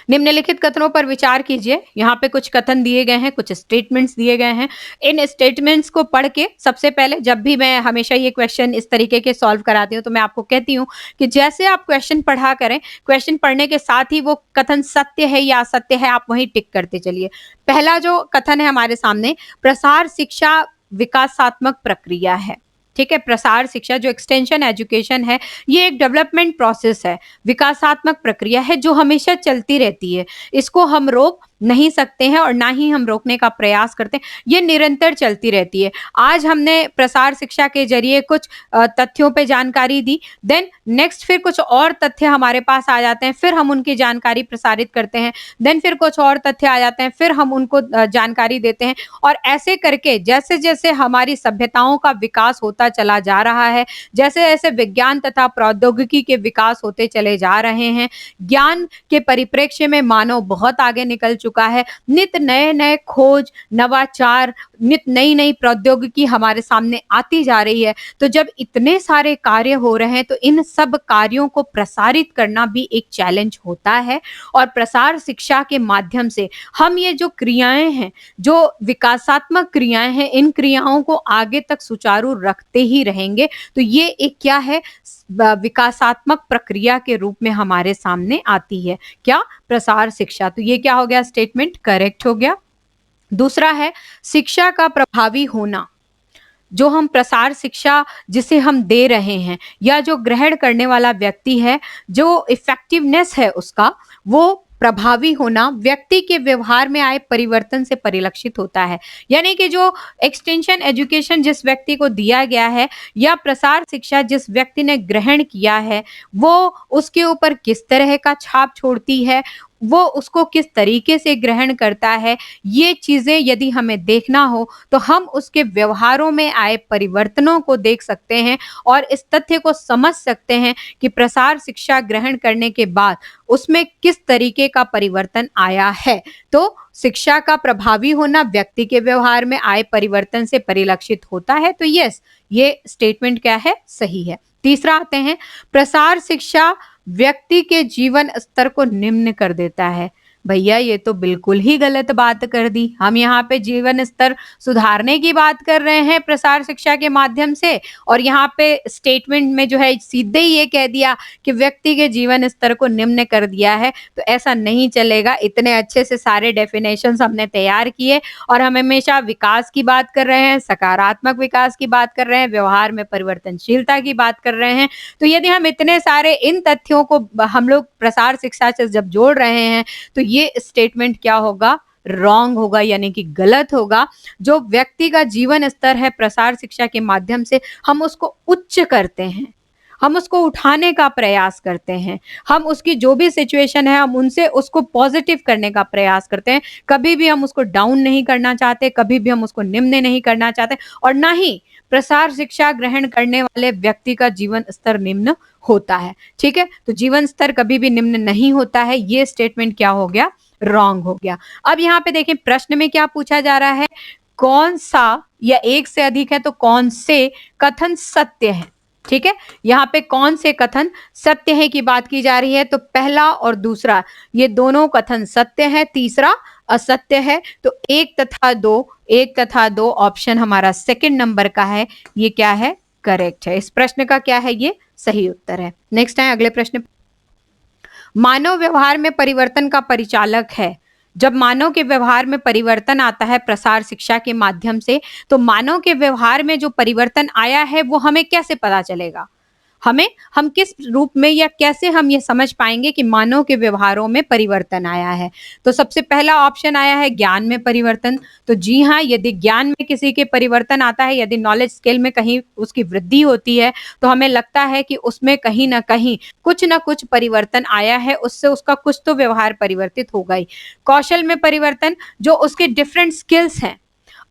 निम्नलिखित कथनों पर विचार कीजिए। यहाँ पे कुछ कथन दिए गए हैं, कुछ स्टेटमेंट्स दिए गए हैं। इन स्टेटमेंट्स को पढ़ के सबसे पहले, जब भी मैं हमेशा ये क्वेश्चन इस तरीके के सॉल्व कराती हूँ तो मैं आपको कहती हूँ कि जैसे आप क्वेश्चन पढ़ा करें, क्वेश्चन पढ़ने के साथ ही वो कथन सत्य है या असत्य है आप वहीं टिक करते चलिए। पहला जो कथन है हमारे सामने, प्रसार शिक्षा विकासात्मक प्रक्रिया है। ठीक है, प्रसार शिक्षा जो एक्सटेंशन एजुकेशन है ये एक डेवलपमेंट प्रोसेस है, विकासात्मक प्रक्रिया है जो हमेशा चलती रहती है। इसको हम रोक नहीं सकते हैं और ना ही हम रोकने का प्रयास करते हैं, ये निरंतर चलती रहती है। आज हमने प्रसार शिक्षा के जरिए कुछ तथ्यों पे जानकारी दी, देन नेक्स्ट फिर कुछ और तथ्य हमारे पास आ जाते हैं, फिर हम उनकी जानकारी प्रसारित करते हैं, देन फिर कुछ और तथ्य आ जाते हैं, फिर हम उनको जानकारी देते हैं और ऐसे करके जैसे जैसे हमारी सभ्यताओं का विकास होता चला जा रहा है, जैसे जैसे विज्ञान तथा प्रौद्योगिकी के विकास होते चले जा रहे हैं, ज्ञान के परिप्रेक्ष्य में मानव बहुत आगे निकल चुका है। नित नए नए खोज, नवाचार, नित नई नई प्रौद्योगिकी हमारे सामने आती जा रही है। तो जब इतने सारे कार्य हो रहे हैं तो इन सब कार्यों को प्रसारित करना भी एक चैलेंज होता है और प्रसार शिक्षा के माध्यम से हम ये जो क्रियाएं हैं, जो विकासात्मक क्रियाएं हैं, इन क्रियाओं को आगे तक सुचारू रखते ही रहेंगे। तो ये एक क्या है, विकासात्मक प्रक्रिया के रूप में हमारे सामने आती है। क्या? प्रसार शिक्षा। तो ये क्या हो गया? स्टेटमेंट करेक्ट हो गया। दूसरा है शिक्षा का प्रभावी होना। जो हम प्रसार शिक्षा जिसे हम दे रहे हैं या जो ग्रहण करने वाला व्यक्ति है, जो इफेक्टिवनेस है उसका, वो प्रभावी होना व्यक्ति के व्यवहार में आए परिवर्तन से परिलक्षित होता है। यानी कि जो एक्सटेंशन एजुकेशन जिस व्यक्ति को दिया गया है या प्रसार शिक्षा जिस व्यक्ति ने ग्रहण किया है, वो उसके ऊपर किस तरह का छाप छोड़ती है, वो उसको किस तरीके से ग्रहण करता है, ये चीजें यदि हमें देखना हो तो हम उसके व्यवहारों में आए परिवर्तनों को देख सकते हैं और इस तथ्य को समझ सकते हैं कि प्रसार शिक्षा ग्रहण करने के बाद उसमें किस तरीके का परिवर्तन आया है। तो शिक्षा का प्रभावी होना व्यक्ति के व्यवहार में आए परिवर्तन से परिलक्षित होता है। तो यस, ये स्टेटमेंट क्या है? सही है। तीसरा आते हैं, प्रसार शिक्षा व्यक्ति के जीवन स्तर को निम्न कर देता है। भैया ये तो बिल्कुल ही गलत बात कर दी। हम यहाँ पे जीवन स्तर सुधारने की बात कर रहे हैं प्रसार शिक्षा के माध्यम से और यहाँ पे स्टेटमेंट में जो है सीधे ही ये कह दिया कि व्यक्ति के जीवन स्तर को निम्न कर दिया है। तो ऐसा नहीं चलेगा। इतने अच्छे से सारे डेफिनेशंस हमने तैयार किए और हम हमेशा विकास की बात कर रहे हैं, सकारात्मक विकास की बात कर रहे हैं, व्यवहार में परिवर्तनशीलता की बात कर रहे हैं। तो यदि हम इतने सारे इन तथ्यों को हम लोग प्रसार शिक्षा से जब जोड़ रहे हैं तो ये स्टेटमेंट क्या होगा? रॉन्ग होगा, यानी कि गलत होगा। जो व्यक्ति का जीवन स्तर है प्रसार शिक्षा के माध्यम से हम उसको उच्च करते हैं, हम उसको उठाने का प्रयास करते हैं, हम उसकी जो भी सिचुएशन है हम उनसे उसको पॉजिटिव करने का प्रयास करते हैं। कभी भी हम उसको डाउन नहीं करना चाहते, कभी भी हम उसको निम्न नहीं करना चाहते और ना ही प्रसार शिक्षा ग्रहण करने वाले व्यक्ति का जीवन स्तर निम्न होता है। ठीक है, तो जीवन स्तर कभी भी निम्न नहीं होता है। ये स्टेटमेंट क्या हो गया? रॉन्ग हो गया। अब यहाँ पे देखें प्रश्न में क्या पूछा जा रहा है, कौन सा या एक से अधिक है तो कौन से कथन सत्य है। ठीक है, यहाँ पे कौन से कथन सत्य है की बात की जा रही है। तो पहला और दूसरा ये दोनों कथन सत्य है, तीसरा असत्य है। तो 1 तथा 2 ऑप्शन हमारा सेकंड नंबर का है, ये क्या है, करेक्ट है। इस प्रश्न का क्या है, ये सही उत्तर है। नेक्स्ट है अगले प्रश्न। मानव व्यवहार में परिवर्तन का परिचालक है। जब मानव के व्यवहार में परिवर्तन आता है प्रसार शिक्षा के माध्यम से, तो मानव के व्यवहार में जो परिवर्तन आया है वो हमें कैसे पता चलेगा? हम किस रूप में या कैसे हम ये समझ पाएंगे कि मानव के व्यवहारों में परिवर्तन आया है? तो सबसे पहला ऑप्शन आया है ज्ञान में परिवर्तन। तो जी हाँ, यदि ज्ञान में किसी के परिवर्तन आता है, यदि नॉलेज स्केल में कहीं उसकी वृद्धि होती है, तो हमें लगता है कि उसमें कहीं ना कहीं कुछ ना कुछ परिवर्तन आया है, उससे उसका कुछ तो व्यवहार परिवर्तित होगा ही। कौशल में परिवर्तन, जो उसके डिफरेंट स्किल्स हैं,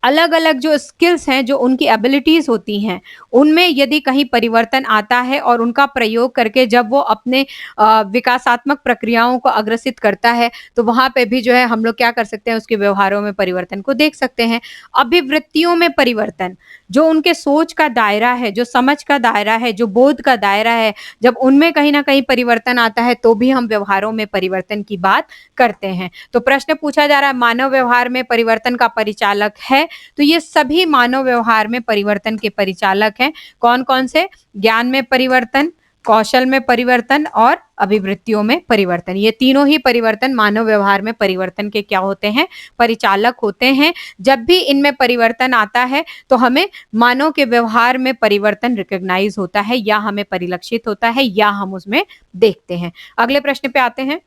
अलग अलग जो स्किल्स हैं, जो उनकी एबिलिटीज होती हैं, उनमें यदि कहीं परिवर्तन आता है और उनका प्रयोग करके जब वो अपने विकासात्मक प्रक्रियाओं को अग्रसित करता है, तो वहां पे भी जो है हम लोग क्या कर सकते हैं, उसके व्यवहारों में परिवर्तन को देख सकते हैं। अभिवृत्तियों में परिवर्तन, जो उनके सोच का दायरा है, जो समझ का दायरा है, जो बोध का दायरा है, जब उनमें कहीं ना कहीं परिवर्तन आता है तो भी हम व्यवहारों में परिवर्तन की बात करते हैं। तो प्रश्न पूछा जा रहा है मानव व्यवहार में परिवर्तन का परिचालक है, तो ये सभी मानव व्यवहार में परिवर्तन के परिचालक हैं। कौन कौन से? ज्ञान में परिवर्तन, कौशल में परिवर्तन और अभिवृत्तियों में परिवर्तन। ये तीनों ही परिवर्तन मानव व्यवहार में परिवर्तन के क्या होते हैं? परिचालक होते हैं। जब भी इनमें परिवर्तन आता है तो हमें मानव के व्यवहार में परिवर्तन रिकॉग्नाइज होता है, या हमें परिलक्षित होता है, या हम उसमें देखते हैं। अगले प्रश्न पे आते हैं।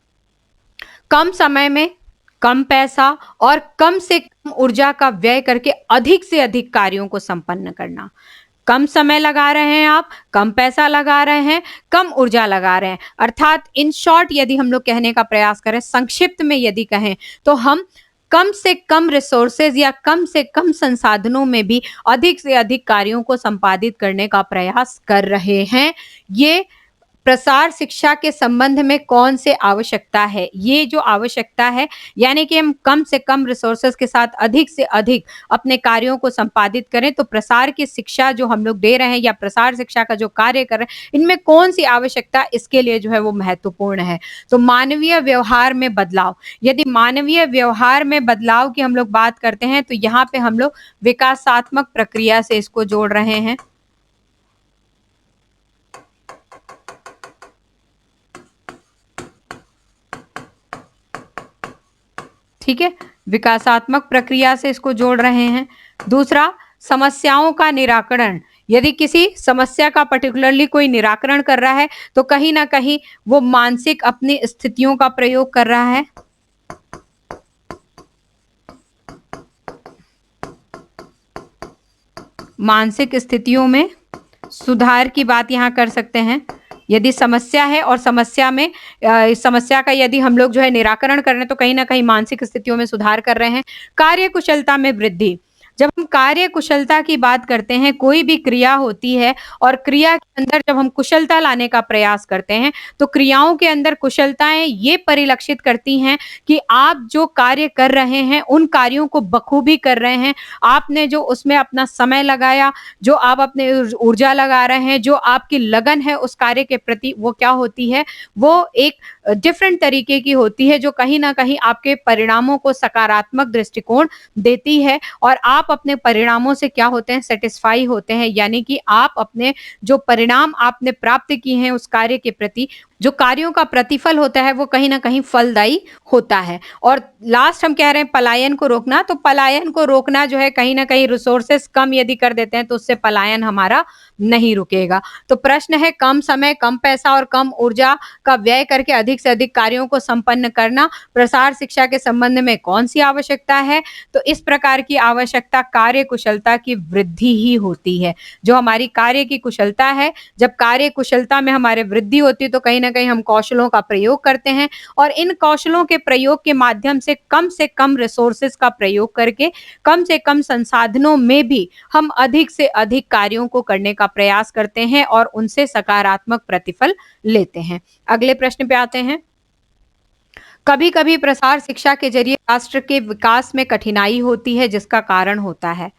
कम समय में कम पैसा और कम से कम ऊर्जा का व्यय करके अधिक से अधिक कार्यों को संपन्न करना। कम समय लगा रहे हैं आप, कम पैसा लगा रहे हैं, कम ऊर्जा लगा रहे हैं, अर्थात इन शॉर्ट यदि हम लोग कहने का प्रयास करें, संक्षिप्त में यदि कहें, तो हम कम से कम रिसोर्सेज या कम से कम संसाधनों में भी अधिक से अधिक कार्यों को संपादित करने का प्रयास कर रहे हैं। ये प्रसार शिक्षा के संबंध में कौन से आवश्यकता है? ये जो आवश्यकता है, यानी कि हम कम से कम रिसोर्सेज के साथ अधिक से अधिक अपने कार्यों को संपादित करें, तो प्रसार की शिक्षा जो हम लोग दे रहे हैं या प्रसार शिक्षा का जो कार्य कर रहे हैं, इनमें कौन सी आवश्यकता इसके लिए जो है वो महत्वपूर्ण है? तो मानवीय व्यवहार में बदलाव। यदि मानवीय व्यवहार में बदलाव की हम लोग बात करते हैं, तो यहाँ पे हम लोग विकासात्मक प्रक्रिया से इसको जोड़ रहे हैं। ठीक है, विकासात्मक प्रक्रिया से इसको जोड़ रहे हैं। दूसरा, समस्याओं का निराकरण। यदि किसी समस्या का पर्टिकुलरली कोई निराकरण कर रहा है, तो कहीं ना कहीं वो मानसिक अपनी स्थितियों का प्रयोग कर रहा है। मानसिक स्थितियों में सुधार की बात यहाँ कर सकते हैं। यदि समस्या है और समस्या का यदि हम लोग जो है निराकरण कर रहे हैं, तो कहीं ना कहीं मानसिक स्थितियों में सुधार कर रहे हैं। कार्य कुशलता में वृद्धि। जब हम कार्य कुशलता की बात करते हैं, कोई भी क्रिया होती है और क्रिया के अंदर जब हम कुशलता लाने का प्रयास करते हैं, तो क्रियाओं के अंदर कुशलताएं ये परिलक्षित करती हैं कि आप जो कार्य कर रहे हैं, उन कार्यों को बखूबी कर रहे हैं। आपने जो उसमें अपना समय लगाया, जो आप अपने ऊर्जा लगा रहे हैं, जो आपकी लगन है उस कार्य के प्रति, वो क्या होती है? वो एक डिफरेंट तरीके की होती है, जो कहीं ना कहीं आपके परिणामों को सकारात्मक दृष्टिकोण देती है, और आप अपने परिणामों से क्या होते हैं? सेटिस्फाई होते हैं, यानी कि आप अपने जो परिणाम आपने प्राप्त किए हैं उस कार्य के प्रति, जो कार्यों का प्रतिफल होता है, वो कहीं ना कहीं फलदायी होता है। और लास्ट हम कह रहे हैं पलायन को रोकना। तो पलायन को रोकना जो है, कहीं ना कहीं रिसोर्सेस कम यदि कर देते हैं, तो उससे पलायन हमारा नहीं रुकेगा। तो प्रश्न है, कम समय, कम पैसा और कम ऊर्जा का व्यय करके अधिक से अधिक कार्यों को संपन्न करना प्रसार शिक्षा के संबंध में कौन सी आवश्यकता है? तो इस प्रकार की आवश्यकता कार्य कुशलता की वृद्धि ही होती है। जो हमारी कार्य की कुशलता है, जब कार्य कुशलता में हमारे वृद्धि होती है, तो कहीं ना कहीं हम कौशलों का प्रयोग करते हैं, और इन कौशलों के प्रयोग के माध्यम से कम रिसोर्सेज का प्रयोग करके कम से कम संसाधनों में भी हम अधिक से अधिक कार्यों को करने का प्रयास करते हैं और उनसे सकारात्मक प्रतिफल लेते हैं। अगले प्रश्न पे आते हैं। कभी कभी प्रसार शिक्षा के जरिए राष्ट्र के विकास में कठिनाई होती है, जिसका कारण होता है।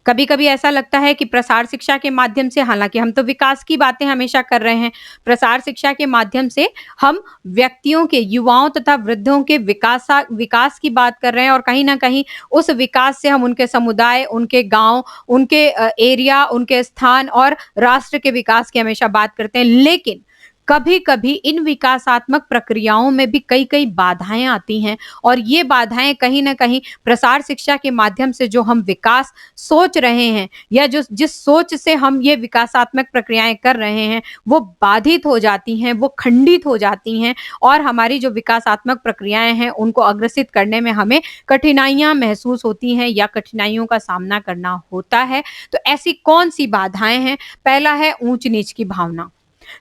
कभी-कभी ऐसा लगता है कि प्रसार शिक्षा के माध्यम से, हालाँकि हम तो विकास की बातें हमेशा कर रहे हैं, प्रसार शिक्षा के माध्यम से हम व्यक्तियों के, युवाओं तथा वृद्धों के विकास की बात कर रहे हैं और कहीं न कहीं उस विकास से हम उनके समुदाय, उनके गाँव, उनके एरिया, उनके स्थान और राष्ट्र के विकास की हमेशा बात करते हैं। लेकिन कभी-कभी इन विकासात्मक प्रक्रियाओं में भी कई-कई बाधाएँ आती हैं और ये बाधाएँ कहीं न कहीं प्रसार शिक्षा के माध्यम से जो हम विकास सोच रहे हैं या जो जिस सोच से हम ये विकासात्मक प्रक्रियाएँ कर रहे हैं, वो बाधित हो जाती हैं, वो खंडित हो जाती हैं और हमारी जो विकासात्मक प्रक्रियाएँ हैं, उनको अग्रसित करने में हमें कठिनाइयाँ महसूस होती हैं या कठिनाइयों का सामना करना होता है। तो ऐसी कौन-सी बाधाएँ हैं? पहला है ऊँच-नीच की भावना।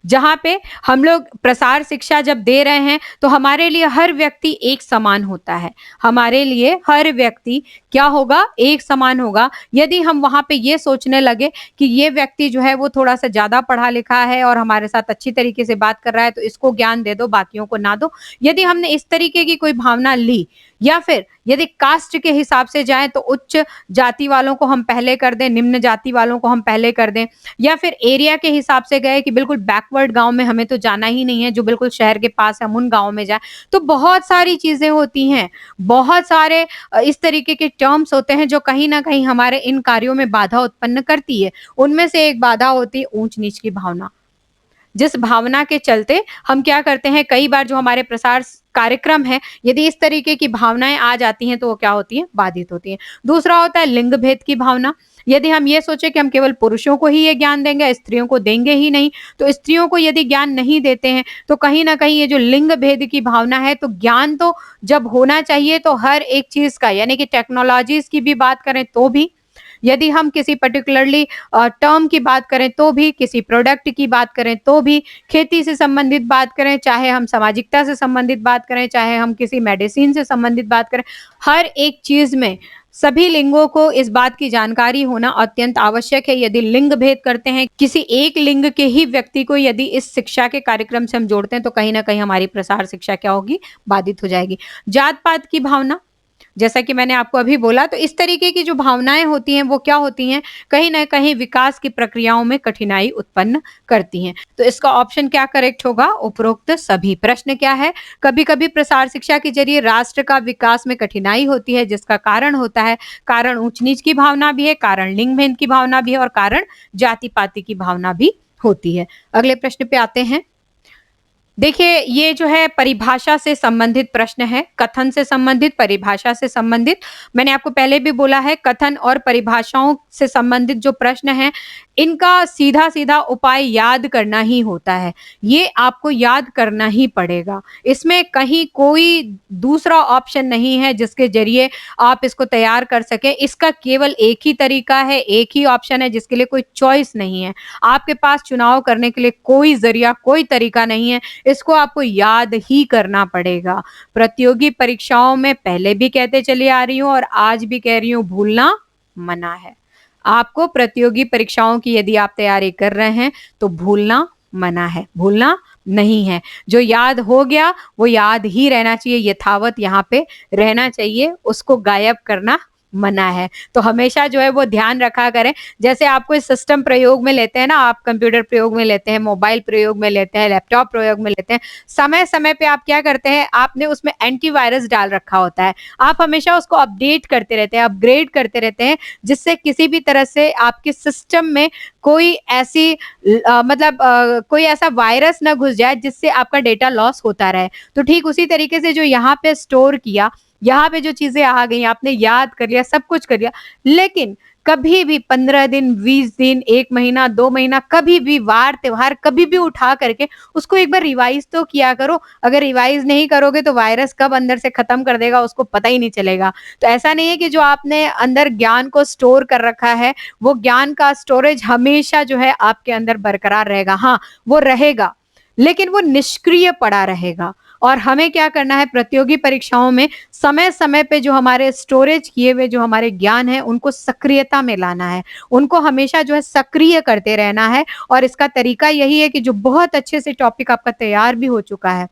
जहाँ पे हम लोग प्रसार शिक्षा जब दे रहे हैं, तो हमारे लिए हर व्यक्ति एक समान होता है। हमारे लिए हर व्यक्ति क्या होगा? एक समान होगा। यदि हम वहाँ पे ये सोचने लगे कि ये व्यक्ति जो है वो थोड़ा-सा ज़्यादा पढ़ा-लिखा है और हमारे साथ अच्छी तरीके से बात कर रहा है, तो इसको ज्ञान दे दो, बाकियों को ना दो। यदि हमने इस तरीके की कोई भावना ली या फिर यदि कास्ट के हिसाब से जाएँ, तो उच्च जाति वालों को हम पहले कर दें, निम्न जाति वालों को हम पहले कर दें या फिर एरिया के हिसाब से गए कि बिल्कुल बैकवर्ड गाँव में हमें तो जाना ही नहीं है, जो बिल्कुल शहर के पास है, हम उन गाँव में जाएँ। तो बहुत सारी चीज़ें होती हैं, बहुत सारे इस तरीके के टर्म्स होते हैं जो कहीं न कहीं हमारे इन कार्यों में बाधा उत्पन्न करती है। उनमें से एक बाधा होती है ऊँच-नीच की भावना। जिस भावना के चलते हम क्या करते हैं, कई बार जो हमारे प्रसार कार्यक्रम है, यदि इस तरीके की भावनाएँ आ जाती हैं, तो वो क्या होती हैं? बाधित होती हैं। दूसरा होता है लिंग भेद की भावना। यदि हम ये सोचे कि हम केवल पुरुषों को ही ये ज्ञान देंगे, स्त्रियों को देंगे ही नहीं, तो स्त्रियों को यदि ज्ञान नहीं देते हैं, तो कहीं न कहीं ये जो लिंग भेद की भावना है, तो ज्ञान तो जब होना चाहिए, तो हर एक चीज़ का, यानी कि टेक्नोलॉजीज़ की भी बात करें तो भी, यदि हम किसी पर्टिकुलरली टर्म की बात करें तो भी, किसी प्रोडक्ट की बात करें तो भी, खेती से संबंधित बात करें, चाहे हम सामाजिकता से संबंधित बात करें, चाहे हम किसी मेडिसिन से संबंधित बात करें, हर एक चीज़ में सभी लिंगों को इस बात की जानकारी होना अत्यंत आवश्यक है। यदि लिंग भेद करते हैं, किसी एक लिंग के ही व्यक्ति को यदि इस शिक्षा के कार्यक्रम से हम जोड़ते हैं, तो कहीं न कहीं हमारी प्रसार शिक्षा क्या होगी? बाधित हो जाएगी। जात-पात की भावना, जैसा कि मैंने आपको अभी बोला, तो इस तरीके की जो भावनाएँ होती हैं, वो क्या होती हैं? कहीं न कहीं विकास की प्रक्रियाओं में कठिनाई उत्पन्न करती हैं। तो इसका ऑप्शन क्या करेक्ट होगा? उपरोक्त सभी। प्रश्न क्या है? कभी-कभी प्रसार शिक्षा के ज़रिए राष्ट्र का विकास में कठिनाई होती है, जिसका कारण होता है, कारण ऊँच-नीच की भावना भी है, कारण लिंग-भेद की भावना भी है और कारण जाति-पाति की भावना भी होती है। अगले प्रश्न पे आते हैं। देखिए, ये जो है परिभाषा से संबंधित प्रश्न है, कथन से संबंधित, परिभाषा से संबंधित। मैंने आपको पहले भी बोला है, कथन और परिभाषाओं से संबंधित जो प्रश्न हैं, इनका सीधा-सीधा उपाय याद करना ही होता है। ये आपको याद करना ही पड़ेगा। इसमें कहीं कोई दूसरा ऑप्शन नहीं है जिसके ज़रिए आप इसको तैयार कर सकें। इसका केवल एक ही तरीका है, एक ही ऑप्शन है जिसके लिए कोई चॉइस नहीं है। आपके पास चुनाव करने के लिए कोई ज़रिया, कोई तरीका नहीं है। इसको आपको याद ही करना पड़ेगा। प्रतियोगी परीक्षाओं में पहले भी कहते चली आ रही हूँ और आज भी कह रही हूँ, भूलना मना है। आपको प्रतियोगी परीक्षाओं की यदि आप तैयारी कर रहे हैं, तो भूलना मना है, भूलना नहीं है। जो याद हो गया, वो याद ही रहना चाहिए, यथावत यहाँ पे रहना चाहिए, उसको गायब करना मना है। तो हमेशा जो है वो ध्यान रखा करें। जैसे आप कोई सिस्टम प्रयोग में लेते हैं ना, आप कंप्यूटर प्रयोग में लेते हैं, मोबाइल प्रयोग में लेते हैं, लैपटॉप प्रयोग में लेते हैं, समय-समय पे आप क्या करते हैं, आपने उसमें एंटीवायरस डाल रखा होता है। आप हमेशा उसको अपडेट करते रहते हैं, अपग्रेड करते रहते हैं, जिससे किसी भी तरह से आपके सिस्टम में कोई ऐसी कोई ऐसा वायरस ना घुस जाए जिससे आपका डेटा लॉस होता रहे। तो ठीक उसी तरीके से जो यहाँ पे स्टोर किया, यहाँ पे जो चीज़ें आ गई, आपने याद कर लिया, सब कुछ कर लिया, लेकिन कभी भी 15 दिन, 20 दिन, 1 महीना, 2 महीना, कभी भी वार-त्योहार कभी भी उठा करके उसको एक बार रिवाइज़ तो किया करो। अगर रिवाइज़ नहीं करोगे तो वायरस कब अंदर से खत्म कर देगा उसको पता ही नहीं चलेगा। तो ऐसा नहीं है कि जो आपने अंदर ज्ञान को स्टोर कर रखा है, वो ज्ञान का स्टोरेज हमेशा जो है आपके अंदर बरकरार रहेगा। हाँ, वो रहेगा, लेकिन वो निष्क्रिय पड़ा रहेगा। और हमें क्या करना है, प्रतियोगी परीक्षाओं में समय-समय पे जो हमारे स्टोरेज किए हुए जो हमारे ज्ञान है, उनको सक्रियता में लाना है। उनको हमेशा जो है सक्रिय करते रहना है और इसका तरीका यही है कि जो बहुत अच्छे से टॉपिक आपका तैयार भी हो चुका है,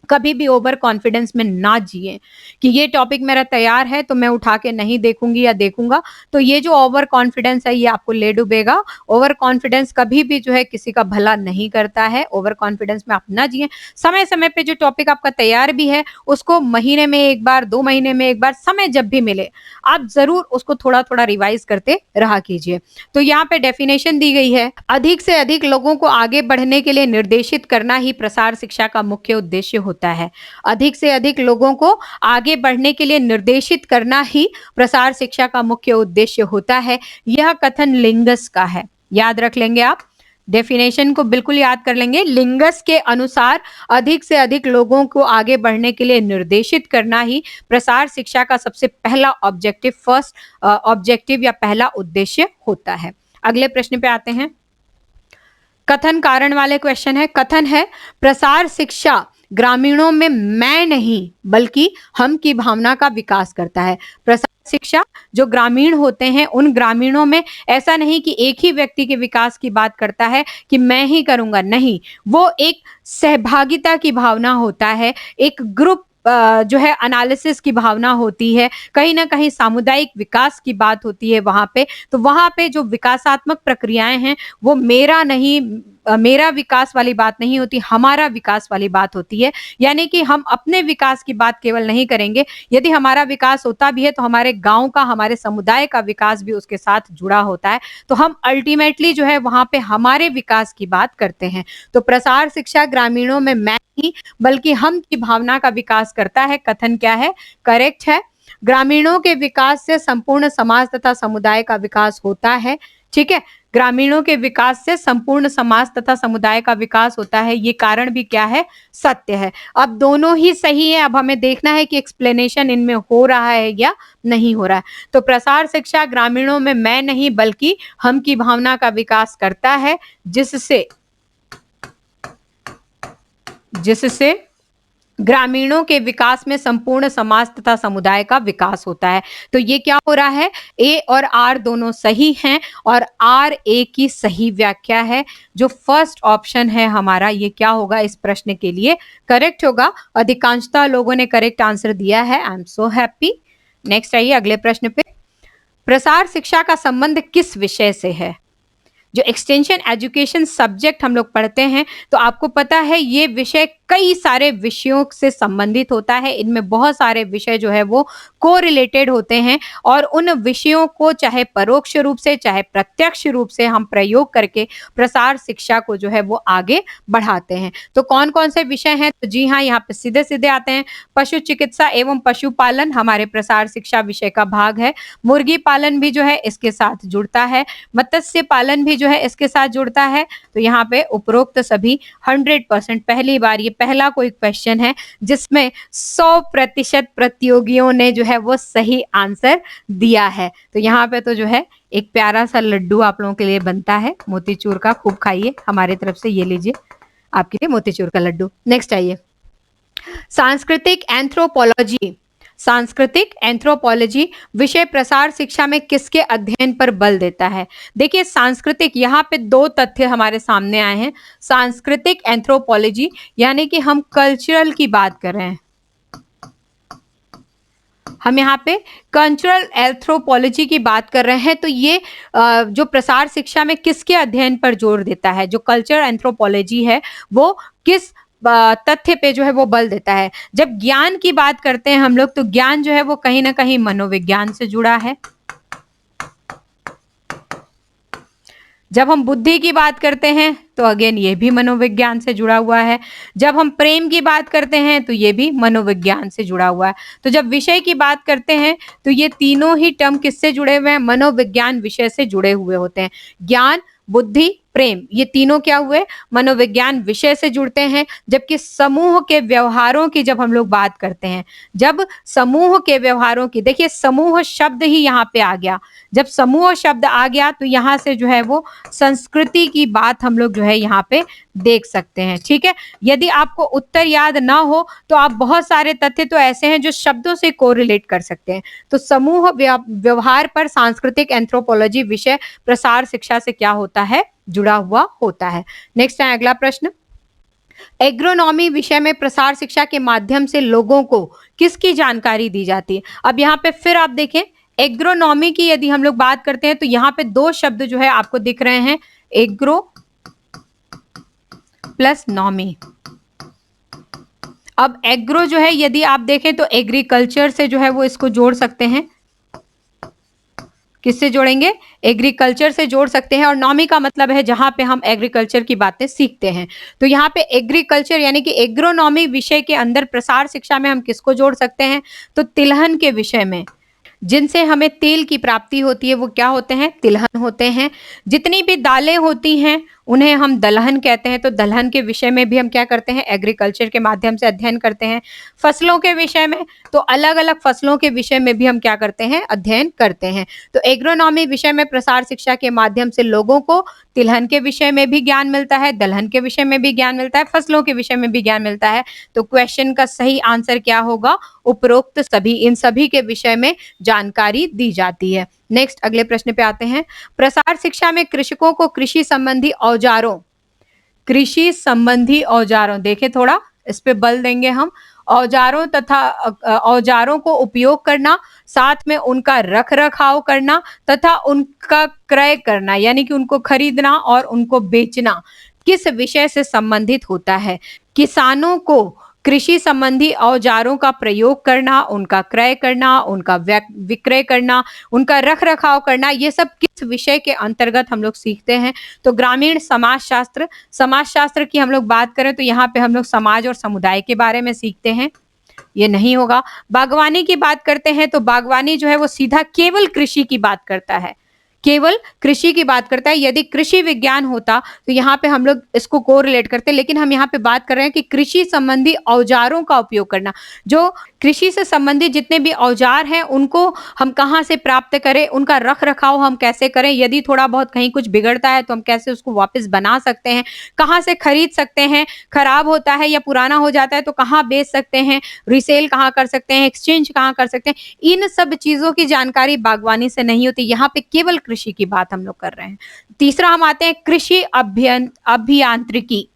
कभी भी ओवर कॉन्फिडेंस में ना जिए कि ये टॉपिक मेरा तैयार है तो मैं उठा के नहीं देखूंगी या देखूंगा, तो ये जो ओवर कॉन्फिडेंस है ये आपको ले डूबेगा। ओवर कॉन्फिडेंस कभी भी जो है किसी का भला नहीं करता है। ओवर कॉन्फिडेंस में आप ना जिए। समय समय पे जो टॉपिक आपका तैयार भी है उसको महीने में एक बार, 2 महीने में एक बार, समय जब भी मिले आप जरूर उसको थोड़ा थोड़ा रिवाइज करते रहा कीजिए। तो यहाँ पे डेफिनेशन दी गई है, अधिक से अधिक लोगों को आगे बढ़ने के लिए निर्देशित करना ही प्रसार शिक्षा का मुख्य उद्देश्य होता है। अधिक से अधिक लोगों को आगे बढ़ने के लिए निर्देशित करना ही प्रसार शिक्षा का मुख्य उद्देश्य होता है। यह कथन लिंगस का है, याद रख लेंगे आप, डेफिनेशन को बिल्कुल याद कर लेंगे। लिंगस के अनुसार अधिक से अधिक लोगों को आगे बढ़ने के लिए निर्देशित करना ही प्रसार शिक्षा का सबसे पहला ऑब्जेक्टिव, फर्स्ट ऑब्जेक्टिव या पहला उद्देश्य होता है। अगले प्रश्न पे आते हैं। कथन कारण वाले क्वेश्चन है। कथन है, प्रसार शिक्षा ग्रामीणों में मैं नहीं बल्कि हम की भावना का विकास करता है। प्रसार शिक्षा जो ग्रामीण होते हैं उन ग्रामीणों में ऐसा नहीं कि एक ही व्यक्ति के विकास की बात करता है कि मैं ही करूंगा, नहीं, वो एक सहभागिता की भावना होता है, एक ग्रुप जो है एनालिसिस की भावना होती है, कहीं ना कहीं सामुदायिक विकास की बात होती है वहां पे। तो वहां पे जो विकासात्मक प्रक्रियाएं हैं वो मेरा नहीं, मेरा विकास वाली बात नहीं होती, हमारा विकास वाली बात होती है। यानी कि हम अपने विकास की बात केवल नहीं करेंगे, यदि हमारा विकास होता भी है तो हमारे गांव का, हमारे समुदाय का विकास भी उसके साथ जुड़ा होता है। तो हम अल्टीमेटली जो है वहां पे हमारे विकास की बात करते हैं। तो प्रसार शिक्षा ग्रामीणों में मैं नहीं बल्कि हम की भावना का विकास करता है। कथन क्या है? करेक्ट है। ग्रामीणों के विकास से संपूर्ण समाज तथा समुदाय का विकास होता है। ठीक है, ग्रामीणों के विकास से संपूर्ण समाज तथा समुदाय का विकास होता है। ये कारण भी क्या है? सत्य है। अब दोनों ही सही है, अब हमें देखना है कि एक्सप्लेनेशन इनमें हो रहा है या नहीं हो रहा है। तो प्रसार शिक्षा ग्रामीणों में मैं नहीं बल्कि हम की भावना का विकास करता है, जिससे ग्रामीणों के विकास में संपूर्ण समाज तथा समुदाय का विकास होता है। तो ये क्या हो रहा है? ए और आर दोनों सही हैं और आर ए की सही व्याख्या है। जो फर्स्ट ऑप्शन है हमारा, ये क्या होगा इस प्रश्न के लिए? करेक्ट होगा। अधिकांशतः लोगों ने करेक्ट आंसर दिया है। I am so happy. Next आइए अगले प्रश्न पे। प्रसार शिक्षा का संबंध किस विषय से है? जो एक्सटेंशन एजुकेशन सब्जेक्ट हम लोग पढ़ते हैं, तो आपको पता है ये विषय कई सारे विषयों से संबंधित होता है। इनमें बहुत सारे विषय जो है वो कोरिलेटेड होते हैं और उन विषयों को चाहे परोक्ष रूप से चाहे प्रत्यक्ष रूप से हम प्रयोग करके प्रसार शिक्षा को जो है वो आगे बढ़ाते हैं। तो कौन कौन से विषय हैं? तो जी हाँ, यहाँ पे सीधे सीधे आते हैं। पशु चिकित्सा एवं पशुपालन हमारे प्रसार शिक्षा विषय का भाग है। मुर्गी पालन भी जो है इसके साथ जुड़ता है। मत्स्य पालन भी जो है इसके साथ जुड़ता है। तो यहाँ पे उपरोक्त सभी 100%, पहली बार ये पहला कोई क्वेश्चन है जिसमें 100% प्रतियोगियों ने जो है वो सही आंसर दिया है। तो यहाँ पे तो जो है एक प्यारा सा लड्डू आप लोगों के लिए बनता है मोतीचूर का, खूब खाइए। हमारे तरफ से ये लीजिए आपके लिए मोतीचूर का लड्डू। नेक्स्ट आइए, सांस्कृतिक एंथ्रोपोलॉजी। सांस्कृतिक एंथ्रोपोलॉजी विषय प्रसार शिक्षा में किसके अध्ययन पर बल देता है? देखिए सांस्कृतिक, यहाँ पे दो तथ्य हमारे सामने आए हैं। सांस्कृतिक एंथ्रोपोलॉजी यानी कि हम कल्चरल की बात कर रहे हैं, हम यहाँ पे कल्चरल एंथ्रोपोलॉजी की बात कर रहे हैं। तो ये जो प्रसार शिक्षा में किसके अध्ययन पर जोर देता है? जो कल्चरल एंथ्रोपोलॉजी है वो किस तथ्य पे जो है वो बल देता है? जब ज्ञान की बात करते हैं हम लोग, तो ज्ञान जो है वो कहीं ना कहीं मनोविज्ञान से जुड़ा है। जब हम बुद्धि की बात करते हैं तो अगेन ये भी मनोविज्ञान से जुड़ा हुआ है। जब हम प्रेम की बात करते हैं तो ये भी मनोविज्ञान से जुड़ा हुआ है। तो जब विषय की बात करते हैं तो ये तीनों ही टर्म किससे जुड़े हुए हैं? मनोविज्ञान विषय से जुड़े हुए होते हैं। ज्ञान, बुद्धि, प्रेम, ये तीनों क्या हुए? मनोविज्ञान विषय से जुड़ते हैं। जबकि समूह के व्यवहारों की जब हम लोग बात करते हैं, जब समूह के व्यवहारों की, देखिए समूह शब्द ही यहाँ पे आ गया। जब समूह शब्द आ गया तो यहाँ से जो है वो संस्कृति की बात हम लोग जो है यहाँ पे देख सकते हैं। ठीक है, यदि आपको उत्तर याद ना हो तो आप बहुत सारे तथ्य तो ऐसे हैं जो शब्दों से कोरिलेट कर सकते हैं। तो समूह व्यवहार पर सांस्कृतिक एंथ्रोपोलॉजी विषय प्रसार शिक्षा से क्या होता है? जुड़ा हुआ होता है। नेक्स्ट है अगला प्रश्न, एग्रोनॉमी विषय में प्रसार शिक्षा के माध्यम से लोगों को किसकी जानकारी दी जाती है? अब यहाँ पे फिर आप देखें, एग्रोनॉमी की यदि हम लोग बात करते हैं तो यहाँ पे दो शब्द जो है आपको दिख रहे हैं, एग्रो प्लस नॉमी। अब एग्रो जो है यदि आप देखें तो एग्रीकल्चर से जो है वो इसको जोड़ सकते हैं। किससे जोड़ेंगे? एग्रीकल्चर से जोड़ सकते हैं। और नॉमी का मतलब है जहां पे हम एग्रीकल्चर की बातें सीखते हैं। तो यहाँ पे एग्रीकल्चर यानी कि एग्रोनॉमी विषय के अंदर प्रसार शिक्षा में हम किसको जोड़ सकते हैं? तो तिलहन के विषय में, जिनसे हमें तेल की प्राप्ति होती है वो क्या होते हैं? तिलहन होते हैं। जितनी भी दालें होती हैं उन्हें हम दलहन कहते हैं। तो दलहन के विषय में भी हम क्या करते हैं? एग्रीकल्चर के माध्यम से अध्ययन करते हैं। फसलों के विषय में तो अलग अलग फसलों के विषय में भी हम क्या करते हैं? अध्ययन करते हैं। तो एग्रोनॉमी विषय में प्रसार शिक्षा के माध्यम से लोगों को तिलहन के विषय में भी ज्ञान मिलता है, दलहन के विषय में भी ज्ञान मिलता है, फसलों के विषय में भी ज्ञान मिलता है। तो क्वेश्चन का सही आंसर क्या होगा? उपरोक्त सभी, इन सभी के विषय में जानकारी दी जाती है। नेक्स्ट अगले प्रश्न पे आते हैं। प्रसार शिक्षा में कृषकों को कृषि संबंधी औजारों, देखें थोड़ा इस पे बल देंगे हम, औजारों तथा औजारों को उपयोग करना, साथ में उनका रख रखाव करना तथा उनका क्रय करना यानी कि उनको खरीदना और उनको बेचना किस विषय से संबंधित होता है? किसानों को कृषि संबंधी औजारों का प्रयोग करना, उनका क्रय करना, उनका विक्रय करना, उनका रख रखाव करना, ये सब किस विषय के अंतर्गत हम लोग सीखते हैं? तो ग्रामीण समाजशास्त्र। समाजशास्त्र की हम लोग बात करें तो यहाँ पे हम लोग समाज और समुदाय के बारे में सीखते हैं, ये नहीं होगा। बागवानी की बात करते हैं तो बागवानी जो है वो सीधा केवल कृषि की बात करता है, केवल कृषि की बात करता है। यदि कृषि विज्ञान होता तो यहाँ पे हम लोग इसको कोरिलेट करते, लेकिन हम यहाँ पे बात कर रहे हैं कि कृषि संबंधी औजारों का उपयोग करना। जो कृषि से संबंधित जितने भी औजार हैं उनको हम कहाँ से प्राप्त करें, उनका रख रखाव हम कैसे करें, यदि थोड़ा बहुत कहीं कुछ बिगड़ता है तो हम कैसे उसको वापस बना सकते हैं, कहाँ से खरीद सकते हैं, खराब होता है या पुराना हो जाता है तो कहाँ बेच सकते हैं, रिसेल कहाँ कर सकते हैं, एक्सचेंज कहाँ कर सकते हैं, इन सब चीजों की जानकारी बागवानी से नहीं होती। यहाँ पे केवल कृषि की बात हम लोग कर रहे हैं। तीसरा हम आते हैं कृषि अभियांत्रिकी।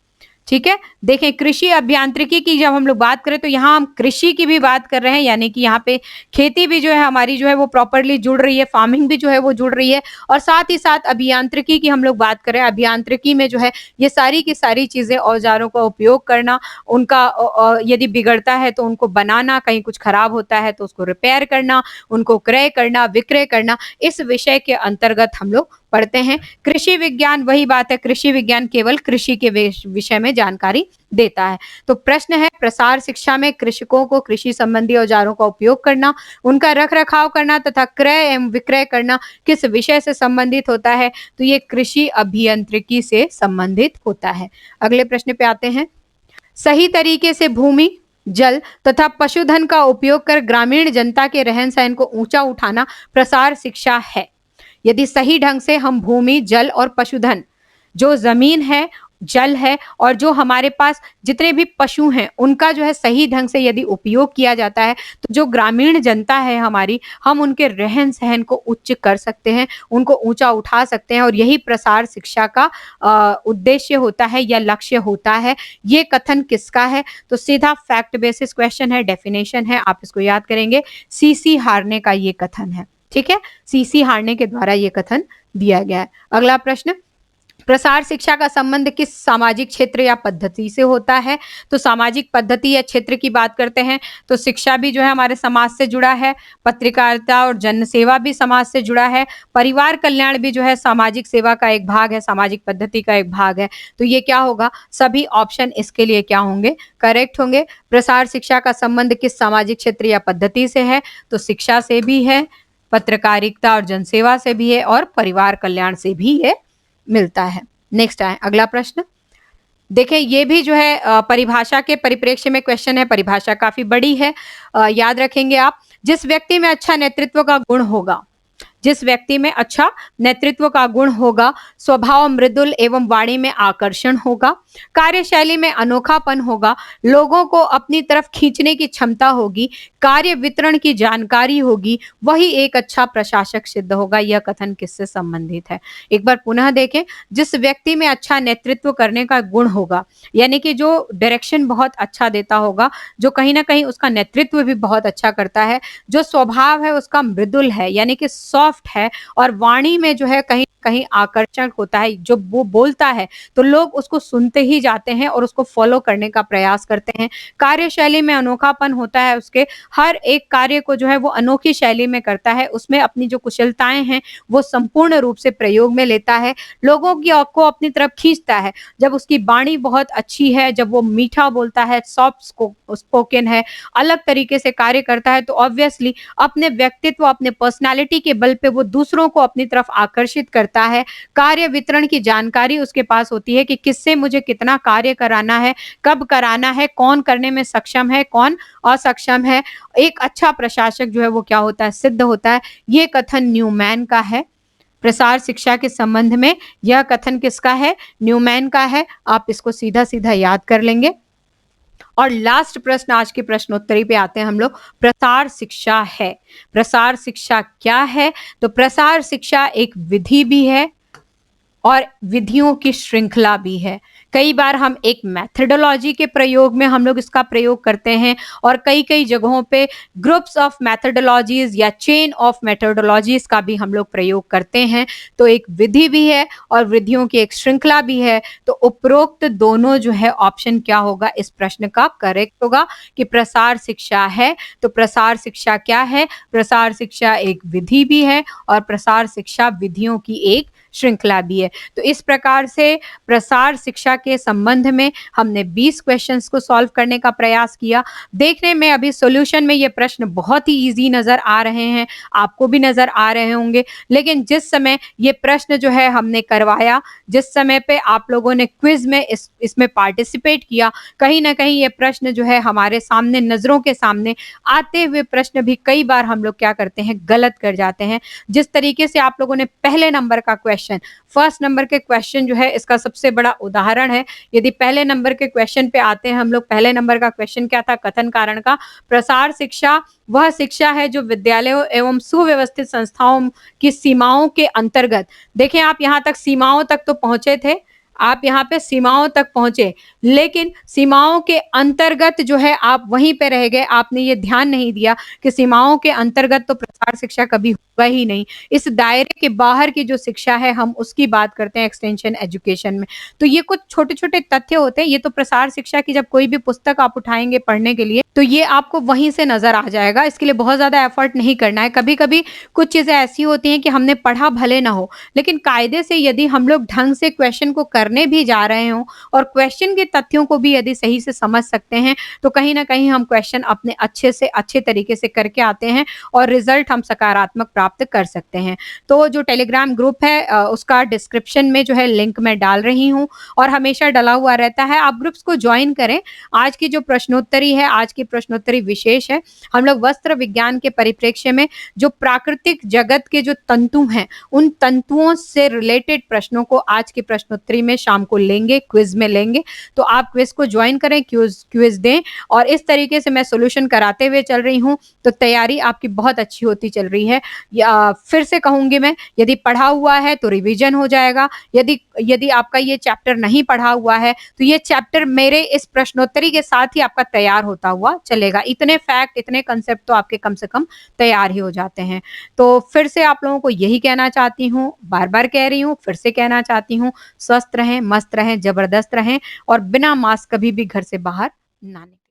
ठीक है, देखें कृषि अभियांत्रिकी की जब हम लोग बात करें तो यहाँ हम कृषि की भी बात कर रहे हैं, यानी कि यहाँ पे खेती भी जो है हमारी जो है वो प्रॉपरली जुड़ रही है, फार्मिंग भी जो है वो जुड़ रही है, और साथ ही साथ अभियांत्रिकी की हम लोग बात करें, अभियांत्रिकी में जो है ये सारी की सारी चीजें, औजारों का उपयोग करना, उनका यदि बिगड़ता है तो उनको बनाना, कहीं कुछ खराब होता है तो उसको रिपेयर करना, उनको क्रय करना, विक्रय करना, इस विषय के अंतर्गत हम लोग पढ़ते हैं। कृषि विज्ञान वही बात है, कृषि विज्ञान केवल कृषि के विषय में जानकारी देता है। तो प्रश्न है, प्रसार शिक्षा में कृषकों को कृषि संबंधी औजारों का उपयोग करना, उनका रख रखाव करना तथा क्रय एवं विक्रय करना किस विषय से संबंधित होता है? तो ये कृषि अभियांत्रिकी से संबंधित होता है। अगले प्रश्न पे आते हैं। सही तरीके से भूमि, जल तथा पशुधन का उपयोग कर ग्रामीण जनता के रहन सहन को ऊंचा उठाना प्रसार शिक्षा है। यदि सही ढंग से हम भूमि, जल और पशुधन, जो जमीन है, जल है और जो हमारे पास जितने भी पशु हैं उनका जो है सही ढंग से यदि उपयोग किया जाता है तो जो ग्रामीण जनता है हमारी, हम उनके रहन सहन को उच्च कर सकते हैं, उनको ऊंचा उठा सकते हैं, और यही प्रसार शिक्षा का उद्देश्य होता है या लक्ष्य होता है। ये कथन किसका है? तो सीधा फैक्ट बेसिस क्वेश्चन है, डेफिनेशन है, आप इसको याद करेंगे। सीसी हार्ने का ये कथन है। ठीक है, सीसी हार्ने के द्वारा ये कथन दिया गया है। अगला प्रश्न, प्रसार शिक्षा का संबंध किस सामाजिक क्षेत्र या पद्धति से होता है? तो सामाजिक पद्धति या क्षेत्र की बात करते हैं तो शिक्षा भी जो है हमारे समाज से जुड़ा है, पत्रकारिता और जन सेवा भी समाज से जुड़ा है, परिवार कल्याण भी जो है सामाजिक सेवा का एक भाग है, सामाजिक पद्धति का एक भाग है। तो ये क्या होगा? सभी ऑप्शन इसके लिए क्या होंगे? करेक्ट होंगे। प्रसार शिक्षा का संबंध किस सामाजिक क्षेत्र या पद्धति से है? तो शिक्षा से भी है, पत्रकारिता और जनसेवा से भी है, और परिवार कल्याण से भी ये मिलता है। नेक्स्ट आए अगला प्रश्न। देखिए ये भी जो है परिभाषा के परिप्रेक्ष्य में क्वेश्चन है, परिभाषा काफी बड़ी है, याद रखेंगे आप। जिस व्यक्ति में अच्छा नेतृत्व का गुण होगा, जिस व्यक्ति में अच्छा नेतृत्व का गुण होगा, स्वभाव मृदुल एवं वाणी में आकर्षण होगा, कार्यशैली में अनोखापन होगा, लोगों को अपनी तरफ खींचने की क्षमता होगी, कार्य वितरण की जानकारी होगी, वही एक अच्छा प्रशासक सिद्ध होगा। यह कथन किससे संबंधित है? एक बार पुनः देखें, जिस व्यक्ति में अच्छा नेतृत्व करने का गुण होगा, यानी कि जो डायरेक्शन बहुत अच्छा देता होगा, जो कहीं ना कहीं उसका नेतृत्व भी बहुत अच्छा करता है, जो स्वभाव है उसका मृदुल है यानी कि सॉफ्ट है, और वाणी में जो है कहीं कहीं आकर्षण होता है, जो वो बोलता है तो लोग उसको सुनते ही जाते हैं और उसको फॉलो करने का प्रयास करते हैं। कार्यशैली में अनोखापन होता है, उसके हर एक कार्य को जो है वो अनोखी शैली में करता है, उसमें अपनी जो कुशलताएं हैं वो संपूर्ण रूप से प्रयोग में लेता है, लोगों की को अपनी तरफ खींचता है। जब उसकी वाणी बहुत अच्छी है, जब वो मीठा बोलता है, सॉफ्ट स्पोकन है, अलग तरीके से कार्य करता है, तो ऑब्वियसली अपने व्यक्तित्व, अपने पर्सनालिटी के बल पे वो दूसरों को अपनी तरफ आकर्षित करता है। कार्य वितरण की जानकारी उसके पास होती है कि किससे मुझे कितना कार्य कराना है, कब कराना है, कौन करने में सक्षम है, कौन असक्षम है। एक अच्छा प्रशासक जो है वो क्या होता है? सिद्ध होता है। ये कथन न्यूमैन का है। प्रसार शिक्षा के संबंध में यह कथन किसका है? न्यूमैन का है। आप इसको सीधा सीधा याद कर लेंगे। और लास्ट प्रश्न आज के प्रश्नोत्तरी पे आते हैं हम लोग। प्रसार शिक्षा है, प्रसार शिक्षा क्या है? तो प्रसार शिक्षा एक विधि भी है और विधियों की श्रृंखला भी है। कई बार हम एक मेथोडोलॉजी के प्रयोग में हम लोग इसका प्रयोग करते हैं, और कई कई जगहों पे ग्रुप्स ऑफ मेथोडोलॉजीज या चेन ऑफ मेथोडोलॉजीज का भी हम लोग प्रयोग करते हैं। तो एक विधि भी है और विधियों की एक श्रृंखला भी है। तो उपरोक्त दोनों जो है ऑप्शन क्या होगा इस प्रश्न का? करेक्ट होगा कि प्रसार शिक्षा है। तो प्रसार शिक्षा क्या है? प्रसार शिक्षा एक विधि भी है और प्रसार शिक्षा विधियों की एक श्रृंखला भी है। तो इस प्रकार से प्रसार शिक्षा के संबंध में हमने 20 क्वेश्चंस को सॉल्व करने का प्रयास किया। देखने में अभी सॉल्यूशन में ये प्रश्न बहुत ही इजी नजर आ रहे हैं, आपको भी नजर आ रहे होंगे, लेकिन जिस समय ये प्रश्न जो है हमने करवाया, जिस समय पे आप लोगों ने क्विज में इसमें पार्टिसिपेट किया, कहीं ना कहीं ये प्रश्न जो है हमारे सामने, नजरों के सामने आते हुए प्रश्न भी कई बार हम लोग क्या करते हैं? गलत कर जाते हैं। जिस तरीके से आप लोगों ने पहले नंबर का क्वेश्चन, फर्स्ट नंबर के क्वेश्चन जो है इसका सबसे बड़ा उदाहरण है। यदि पहले नंबर के क्वेश्चन पे आते हैं हम लोग, पहले नंबर का क्वेश्चन क्या था? कथन कारण का। प्रसार शिक्षा वह शिक्षा है जो विद्यालयों एवं सुव्यवस्थित संस्थाओं की सीमाओं के अंतर्गत, देखें आप यहां तक सीमाओं तक तो पहुंचे थे, आप यहाँ पे सीमाओं तक पहुंचे, लेकिन सीमाओं के अंतर्गत जो है आप वहीं पे रह गए। आपने ये ध्यान नहीं दिया कि सीमाओं के अंतर्गत तो प्रसार शिक्षा कभी होगा ही नहीं। इस दायरे के बाहर की जो शिक्षा है हम उसकी बात करते हैं एक्सटेंशन एजुकेशन में। तो ये कुछ छोटे छोटे तथ्य होते हैं। ये तो प्रसार शिक्षा की जब कोई भी पुस्तक आप उठाएंगे पढ़ने के लिए तो ये आपको वहीं से नजर आ जाएगा। इसके लिए बहुत ज्यादा एफर्ट नहीं करना है। कभी कभी कुछ चीजें ऐसी होती हैं कि हमने पढ़ा भले ना हो, लेकिन कायदे से यदि हम लोग ढंग से क्वेश्चन को करने भी जा रहे हो और क्वेश्चन के तथ्यों को भी यदि सही से समझ सकते हैं, तो कहीं ना कहीं हम क्वेश्चन अपने अच्छे से अच्छे तरीके से करके आते हैं और रिजल्ट हम सकारात्मक प्राप्त कर सकते हैं। तो जो टेलीग्राम ग्रुप है उसका डिस्क्रिप्शन में जो है लिंक मैं डाल रही हूँ और हमेशा डला हुआ रहता है, आप ग्रुप्स को ज्वाइन करें। आज की जो प्रश्नोत्तरी है, आज की प्रश्नोत्तरी विशेष है। हम लोग वस्त्र विज्ञान के परिप्रेक्ष्य में जो प्राकृतिक जगत के जो तंतु हैं, उन तंतुओं से रिलेटेड प्रश्नों को आज की प्रश्नोत्तरी में शाम को लेंगे, क्विज में लेंगे। तो आप क्विज को ज्वाइन करें, क्विज दें, और इस तरीके से मैं सॉल्यूशन कराते हुए चल रही हूँ। तो तैयारी आपकी बहुत अच्छी होती चल रही है। या फिर से कहूंगी मैं, यदि पढ़ा हुआ है तो रिवीजन हो जाएगा। यदि यदि आपका ये चैप्टर नहीं पढ़ा हुआ है तो ये चैप्टर मेरे इस प्रश्नोत्तरी के साथ ही आपका तैयार होता हुआ चलेगा। इतने फैक्ट, इतने कंसेप्ट तो आपके कम से कम तैयार ही हो जाते हैं। तो फिर से आप लोगों को यही कहना चाहती हूँ, बार बार कह रही हूँ, फिर से कहना चाहती हूँ, स्वस्थ रहें, मस्त रहें, जबरदस्त रहें और बिना मास्क कभी भी घर से बाहर ना निकलें।